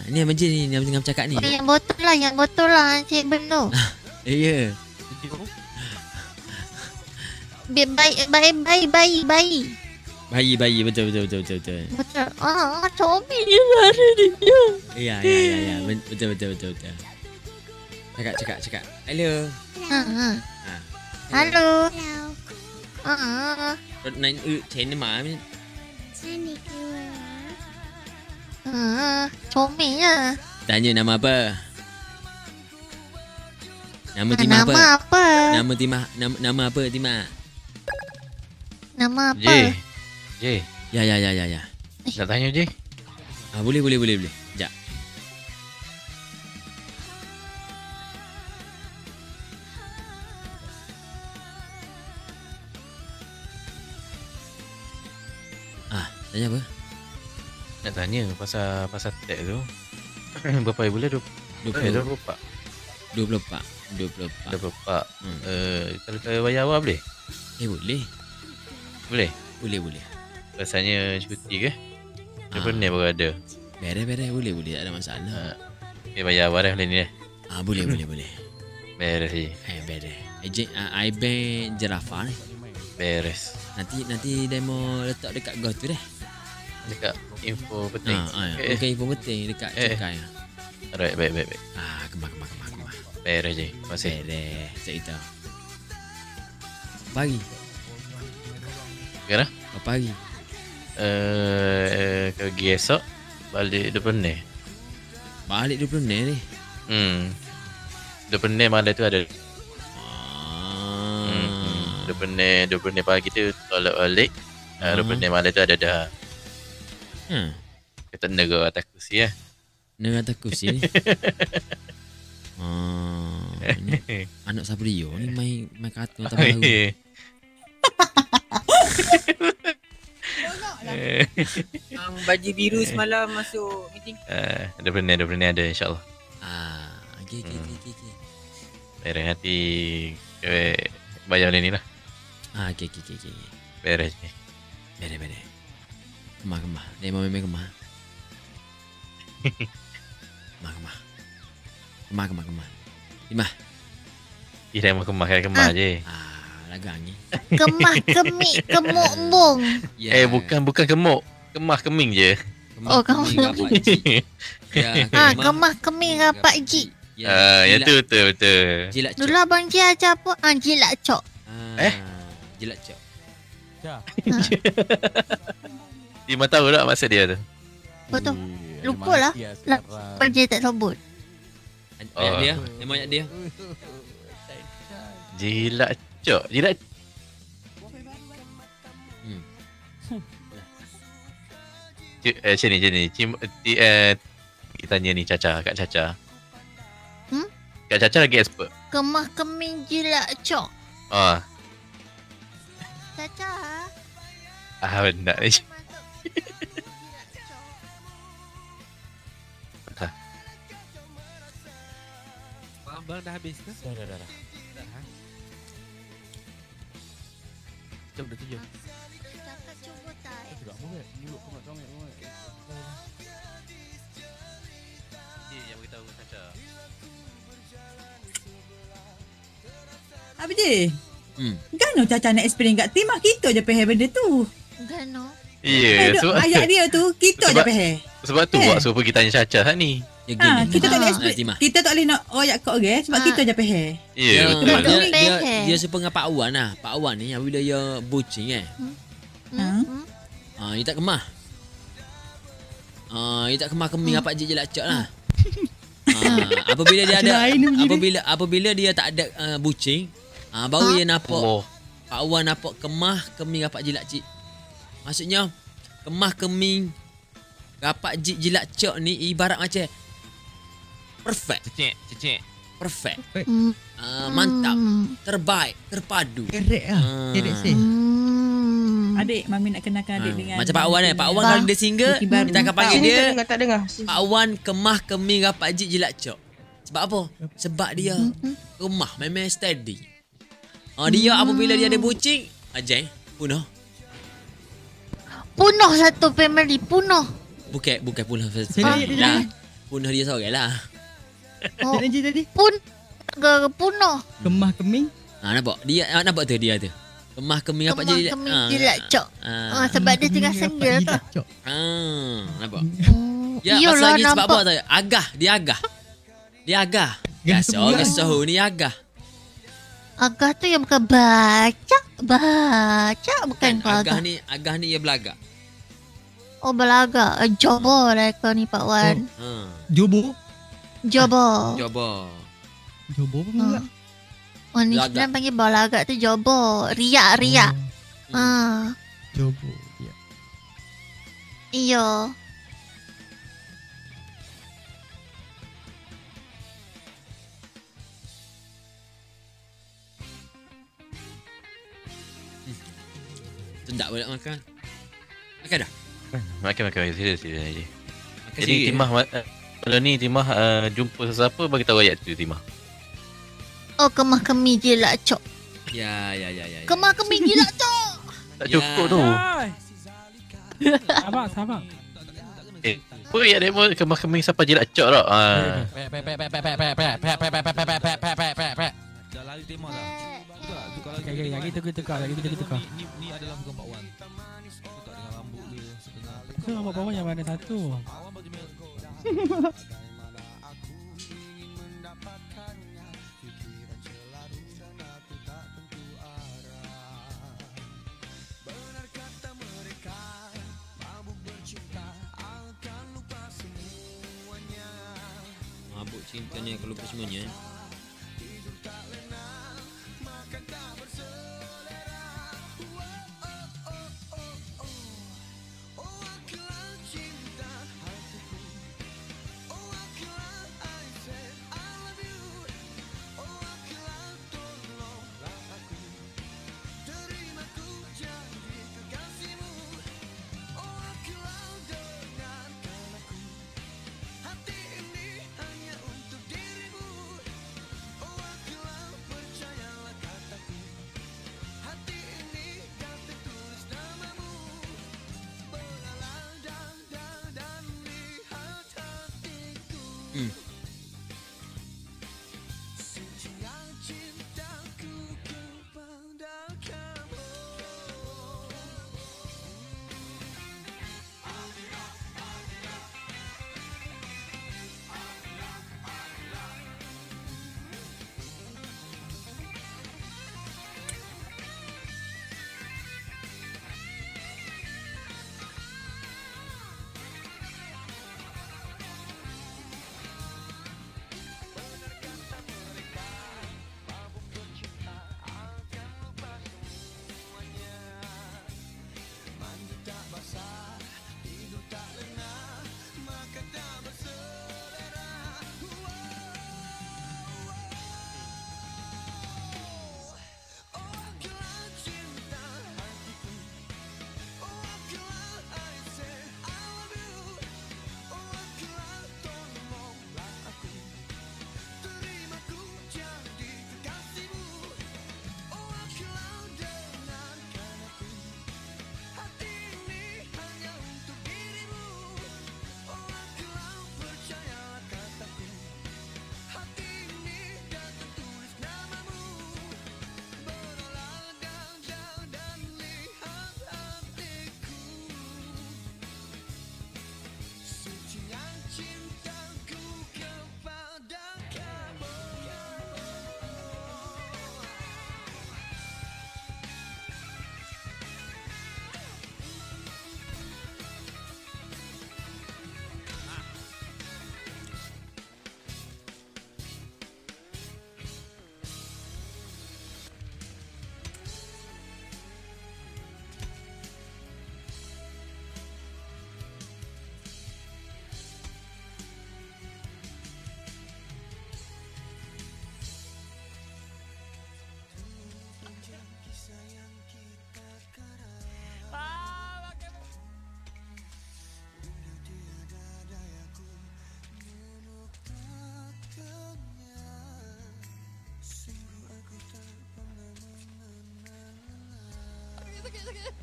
Ni Abang J ni yang tengah bercakap ni. Yang botol lah Han Seven tu. Ya. Bayi. Bayi betul. Betul. Comel je dia. Ya. Betul. Cakap. Hello. Hello. Rod 9 channel mà. Sani keluar. Comel je. Tanya nama apa? Nama Timah apa? Nama apa Timah? Nama apa? J. Ya. Nak tanya J? Boleh. Sekejap. Tanya apa? Nak tanya pasal tag tu. Berapa hari bulan? 24. Kalau kau bayar awal boleh? Boleh. Boleh. Rasanya cuti ke? Dia pernah baru ada. Beres. Boleh. Tak ada masalah. Bayar awal dah ni. Boleh. Beres je. Beres. Ibank Jerafah ni. Beres. Nanti demo letak dekat Go tu dah. Dekat info penting. Bukan info penting dekat cukai. Alright, baik. Kemar. Beres je. Terima kasih. Beres. Saya tahu. Pagi. Kenapa? Pagi. Pergi esok balik 20 ni. Balik 20 ni. 20 ni malam tu ada. 20 ni pagi tu tolak balik. 20 ni malam tu ada dah. Kita negara atas kursi . Negara atas kursi ni. Anak Sabrio ni main kartun tak baru. Baju biru semalam masuk meeting. 20 ni ada insyaAllah. Okay. Beres nanti bayar ni lah. Okay. Beres je. Beres. Kemah. Dia mau main kemah. Kemah. Timah. Dia mau kemah je. Lagang ni. Kemah kemik kemuk-mung. Bukan kemuk. Kemah keming je. Kemah keming rapat G. Yang tu betul. Dulu Abang J ajar apa? Jilat cok. Jilat cok. Timah tahu tak maksud dia tu? Betul. Lupa lah. Abang J tak sebut. Ayat dia. Jilat cok. Sini. Kita tanya ni Kak Caca. Kak Caca lagi expert. Kemah keming jilat cok. Caca. Benar ni. Abang dah habis ke? Dah. Jom dah 7. Cakap cuba tak. Tidak boleh. Mulut kau nak comel. Yang beritahu Caca. Abang J. Gano Caca nak explain kat Timah kita je pahal benda tu. Gano. Ya, sebab ayat dia tu kita je pahal. Sebab tu buat suruh pergi tanya Caca ni. Dia gini. Kita tak boleh kita tak boleh nak royak kat orang sebab kita je peher. Ya, betul. dia sepa dengan Pak Wan lah. Pak Wan ni bila dia bucing dia tak kemah. Dia tak kemah keming apa je jelak cak lah. Apabila dia tak ada bucing, baru dia nampak Pak Wan nampak kemah keming apa jelak cik. Maksudnya kemah keming rapat jilat cok ni ibarat macam perfect. Cecek. Perfect. Mantap. Terbaik, terpadu. Kerek lah. Kerek sih. Adik, Mami nak kenalkan adik dengan macam Pak Wan kan. Pak Wan kalau dia single, kita akan panggil dia tak dengar. Pak Wan kemah keming rapat jilat cok. Sebab apa? Sebab dia kemah memang steady. Dia apabila dia ada bucing, Ajay, punah satu family, punah. Bukan punah. Punah dia seorang lah. Tadi. Punah. Kemah keming. Nampak? Dia nampak tu dia tu. Kemah keming apa je? Kemah keming jilat cok. Sebab dia tengah senggil tu. Nampak? Ya, pasal lagi sebab apa tu? Dia agah. Orang Soho ni agah. Agah tu yang bukan baca bukan agah ni ia belagak. Oh, belagak. Jobo lah kau ni Pak Wan. Jobo pun enggak. Ni sebenarnya panggil belagak tu jobo. Riak. Jobo. Iya. Sedap boleh makan. Makan dah? Makan. Serius je. Jadi Timah kalau ni Timah jumpa sesiapa bagi tahu ayat tu Timah. Oh, kemah keming jilat cok. Ya. Kemah keming jilat cok. Tak cukup tu. Sabar. Apa ayat demo kemah keming siapa jilat cok tak? Dah lari Timah dah. Lagi tukar. Ni adalah bukan Pak Wan. Tukar dengan rambut dia setengah. So rambut Pak Wan yang mana satu? Pak Wan baju merah kau. Mabuk cinta ni akan lupa semuanya. sakit.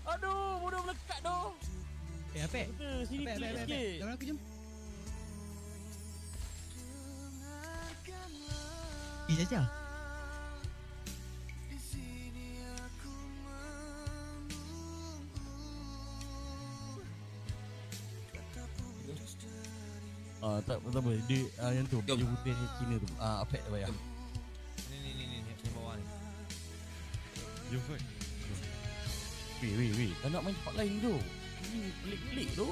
Aduh, bodoh melekat doh. Apek. Sini sikit. Jangan aku jom. Caca. Tak apa. Dia yang tu, baju putih Cina tu. Apek bayar. Ni bawah ni. Jom Fai. Weh. Tak nak main tempat lain tu. Ini pelik-pelik tu.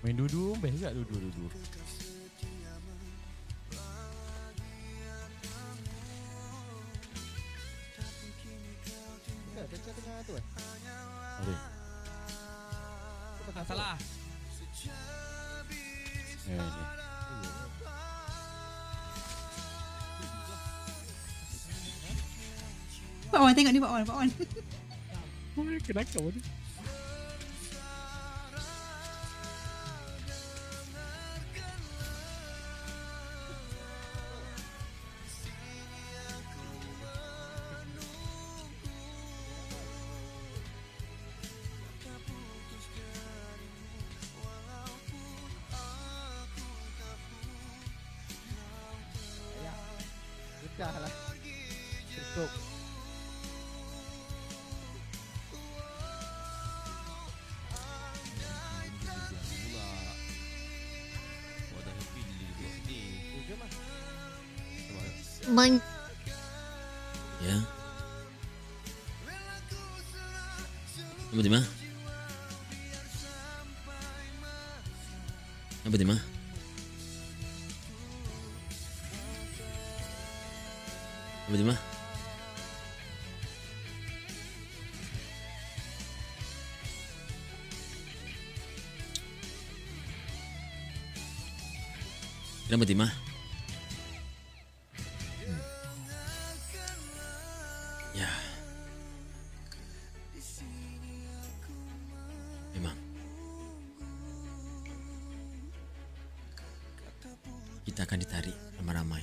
Main dua-dua, best tak dua-dua. Caca tengah tu Ada. Tak salah. Ni. Pak Wan tengok ni Pak Wan. Kenapa ni? Dah lah. Tutup. Ya. Apa Tima? Apa Tima? Apa Tima? Kenapa Tima? Ya. Memang. Kita akan ditarik ramai-ramai.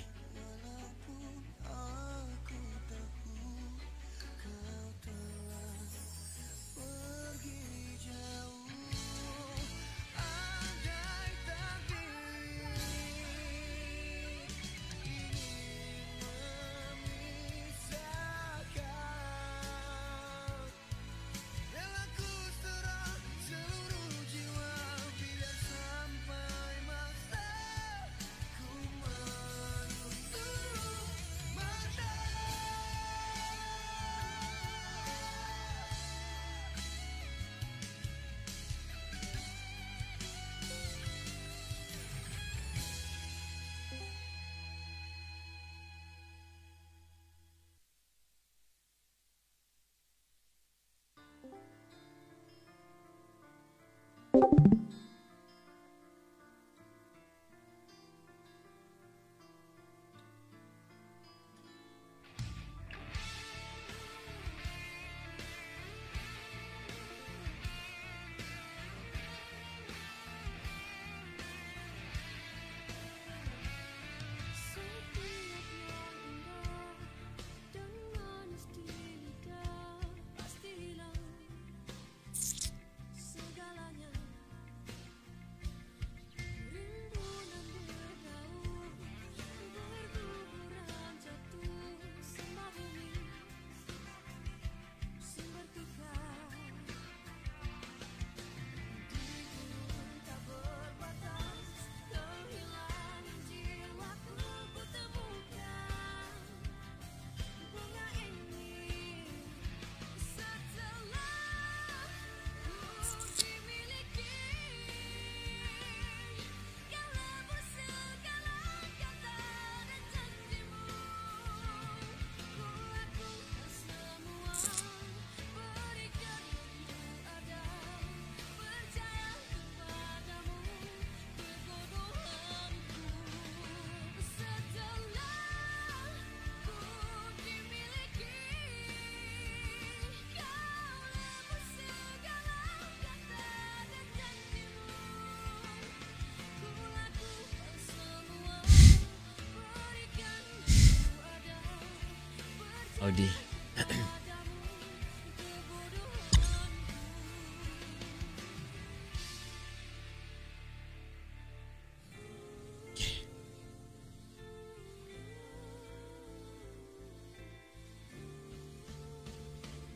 Audi.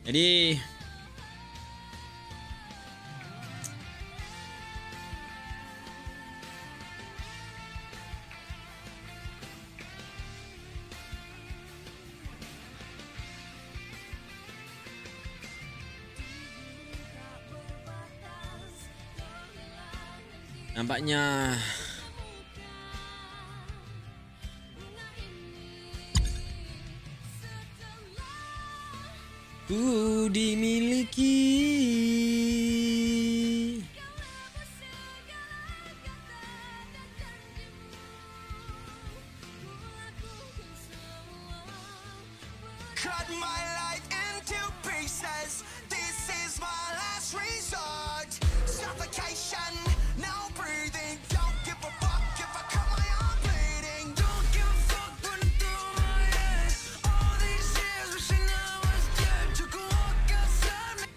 Jadi nampaknya ku dimiliki. Cut my life into pieces. This is my last resort. Suffocation, now breathing. Don't give a fuck if I cut my arm bleeding. Don't give a fuck when I throw my head. All these years wishing I was dead. Took a walk outside me.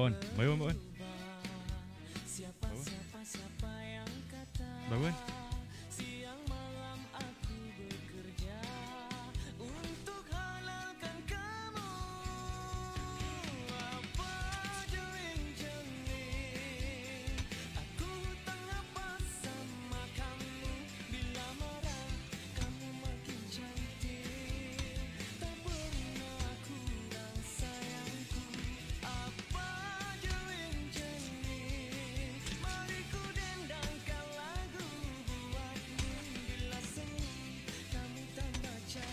On, baik on. Baik on.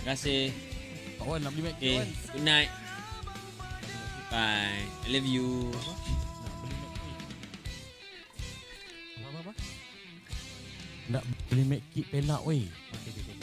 Terima kasih. Kawan nak beli Mac Okay, kawan. good night. Bye. I love you. Apa? Nak beli Mac kit penak weh. Okay, terima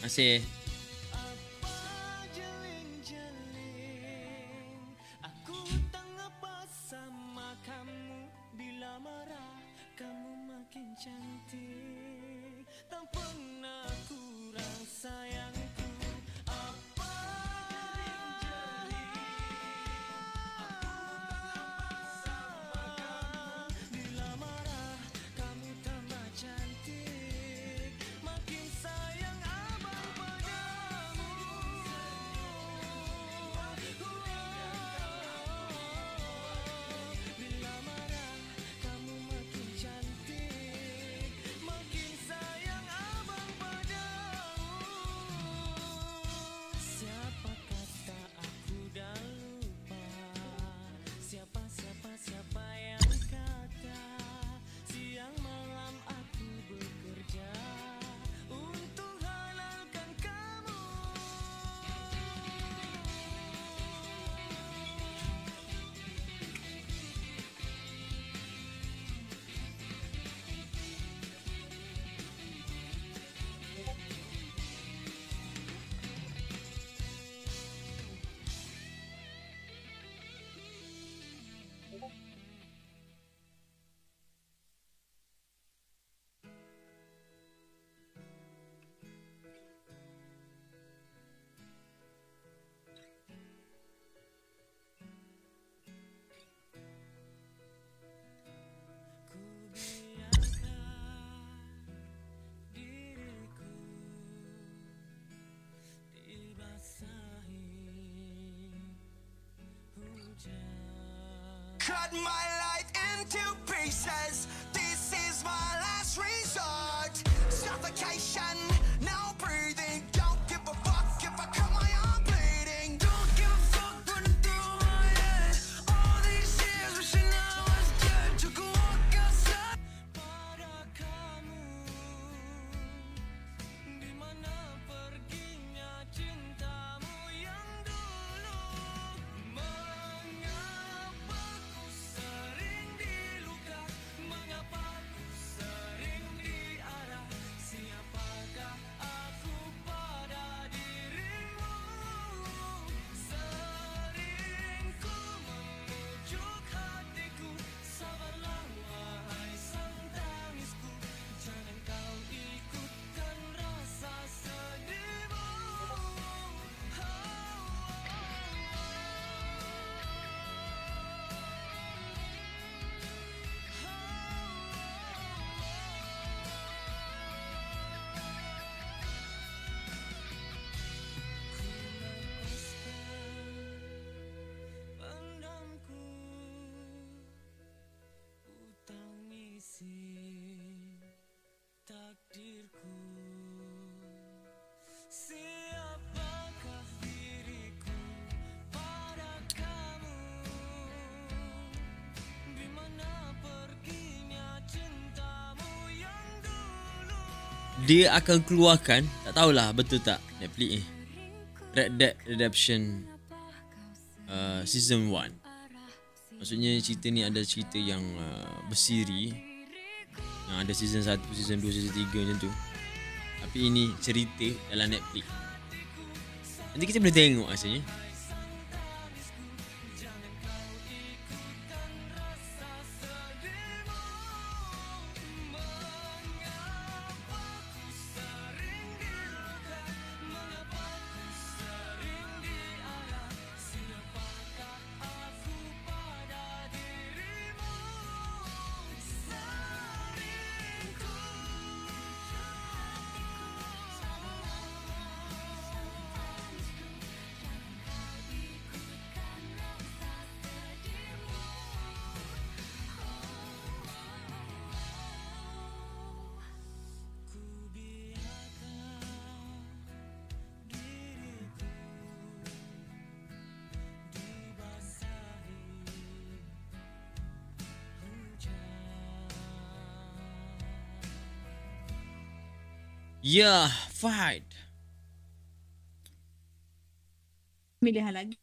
kasih. Cut my life into pieces. This is my last resort. Suffocation, no breathing. Don't give a fuck if I cut my arm bleeding. Don't give a fuck when I throw my head. All these years wishing I was dead. Took a walk outside. Pada kamu, di mana perginya cintamu yang dulu? Mengapa ku sering diluka? Mengapa ku sering diarah? Siapakah aku pada dirimu? Sering ku mengucuk hatiku. Sabarlah wahai sang tangisku. Jangan kau ikutkan rasa sedihmu. Pandangku, ku tangisi takdirku. Siapakah diriku pada kamu? Di mana perginya cintamu yang dulu? Dia akan keluarkan, tak tahulah betul tak Netflix ni, Red Dead Redemption Season 1. Maksudnya cerita ni ada cerita yang bersiri, yang ada season 1, season 2, season 3 macam tu. Tapi ini cerita dalam Netflix. Nanti kita boleh tengok rasanya. Yeah, fight. Pilihan lagi.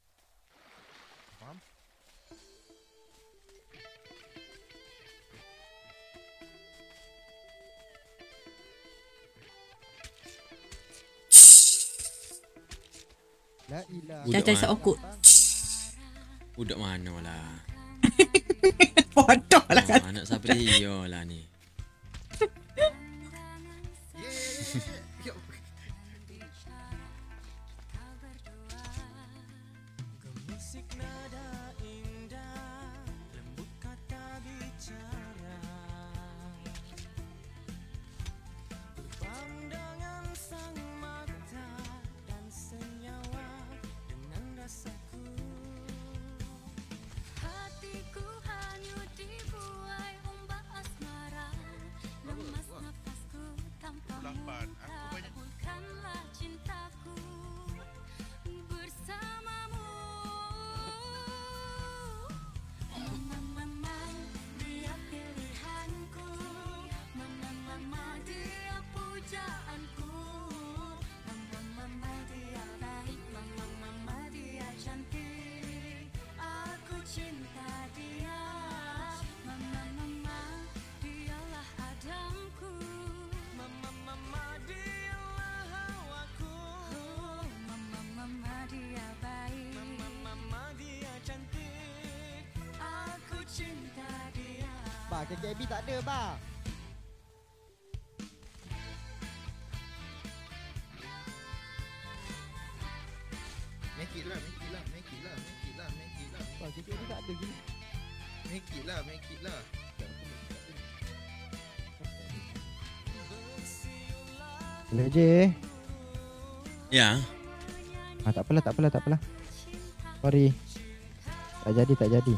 La ilaha. Budak Caca mana? seokut. Budak mana lah? Bodoh lah kan. Anak siapa dia lah ni? Gemusik nada indah, lembut kata bicara, pandangan sang mata dan senyawa dengan rasaku. Hatiku hanyut dibuai ombak asmara, lemas nafasku tanpamu. Kabulkanlah cintaku bersamamu. Mama, dia pilihanku. Mama, dia pujaanku. Mama, dia baik. Mama, dia cantik. Aku cinta dia. Mama, dialah adamku. Mama, dialah hawaku. Mama, dia baik. Mama, dia cantik. Aku cinta dia. Ba, KKB tak ada, ba. Make it lah, make it lah, make it lah, make it lah, make it lah. Ba, KKB tak ada gini. Make it lah, make it lah. Boleh je. Ya. Tak apalah, tak apalah, tak apalah. Sorry. Tak jadi, tak jadi.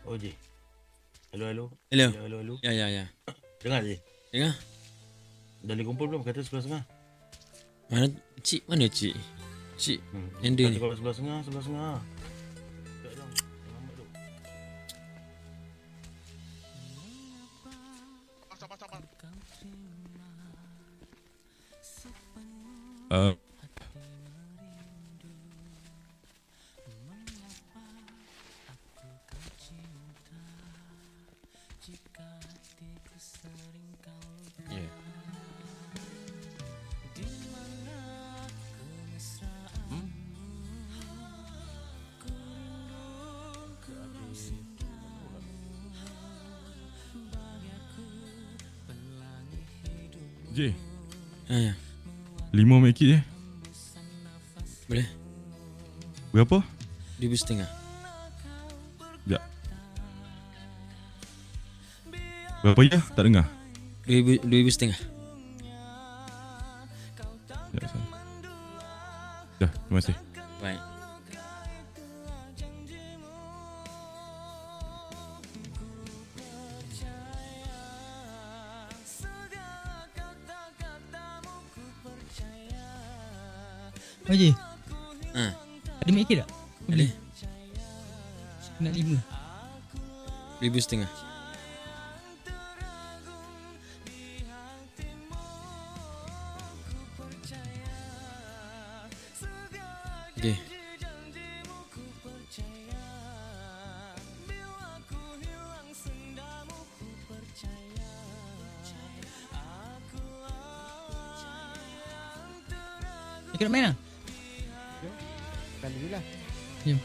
Oh, Ji. Hello. Hello. Ya. Dengar, Ji. Dengar. Dah boleh kumpul belum? Kata 11.30. Mana cik? Cik, yang dia ni. Kalau 11.30. J. Ya. 5 make it Boleh. Berapa? 2,500. Sekejap. Berapa ya? Tak dengar. 2,500. Ya, sayang. Dah, terima kasih. Baik. Haji. Ha. Ada make tak? Ada. Nak 5. 2,500. Okay. Kau nak main lah? Kali lah. Jom.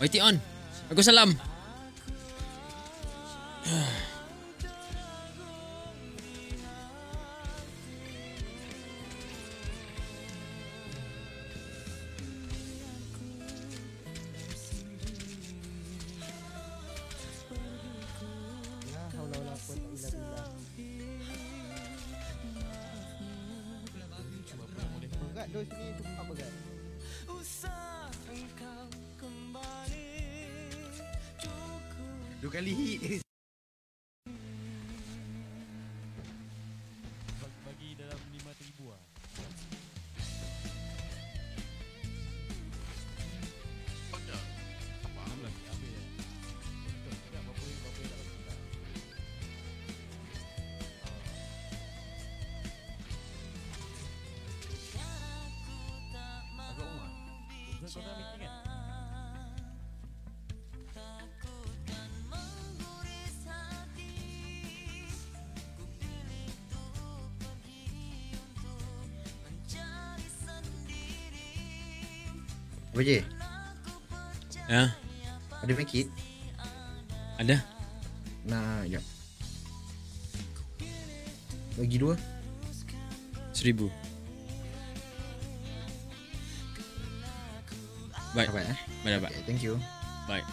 YT on. Aku salam. Dos sini tu apa kan? Dua kali hit. Bagi dalam 5,000 lah. Apa je? Ya. Ada paket? Ada. Nah, jap. Bagi 2. 1,000. Baik. Dapat Baik, dapat. Okay, thank you. Baik.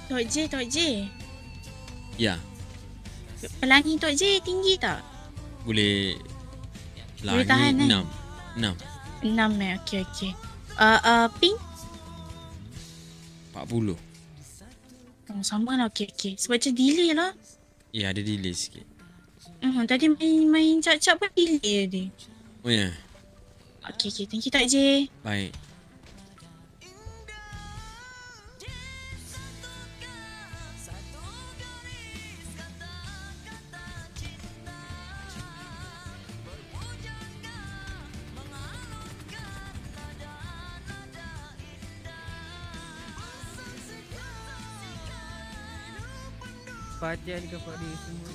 Tok J. Ya. Pelangi Tok J tinggi tak? Boleh. Boleh tahan, 6. 6 okey. Pink? 40. Oh, sama lah, okey. Sebab macam delay lah. Ya, ada delay sikit. Tadi main cap-cap pun delay dia. Oh ya. Okey. Thank you Tok J. Baik. Perhatian kepada semua.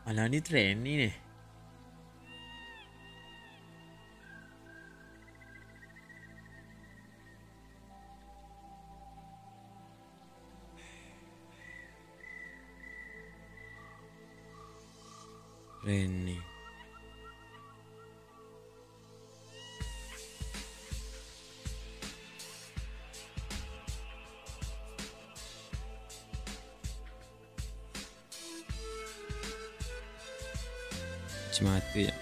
Alah, ni trend ni. Trend ni. Cuma tu ya.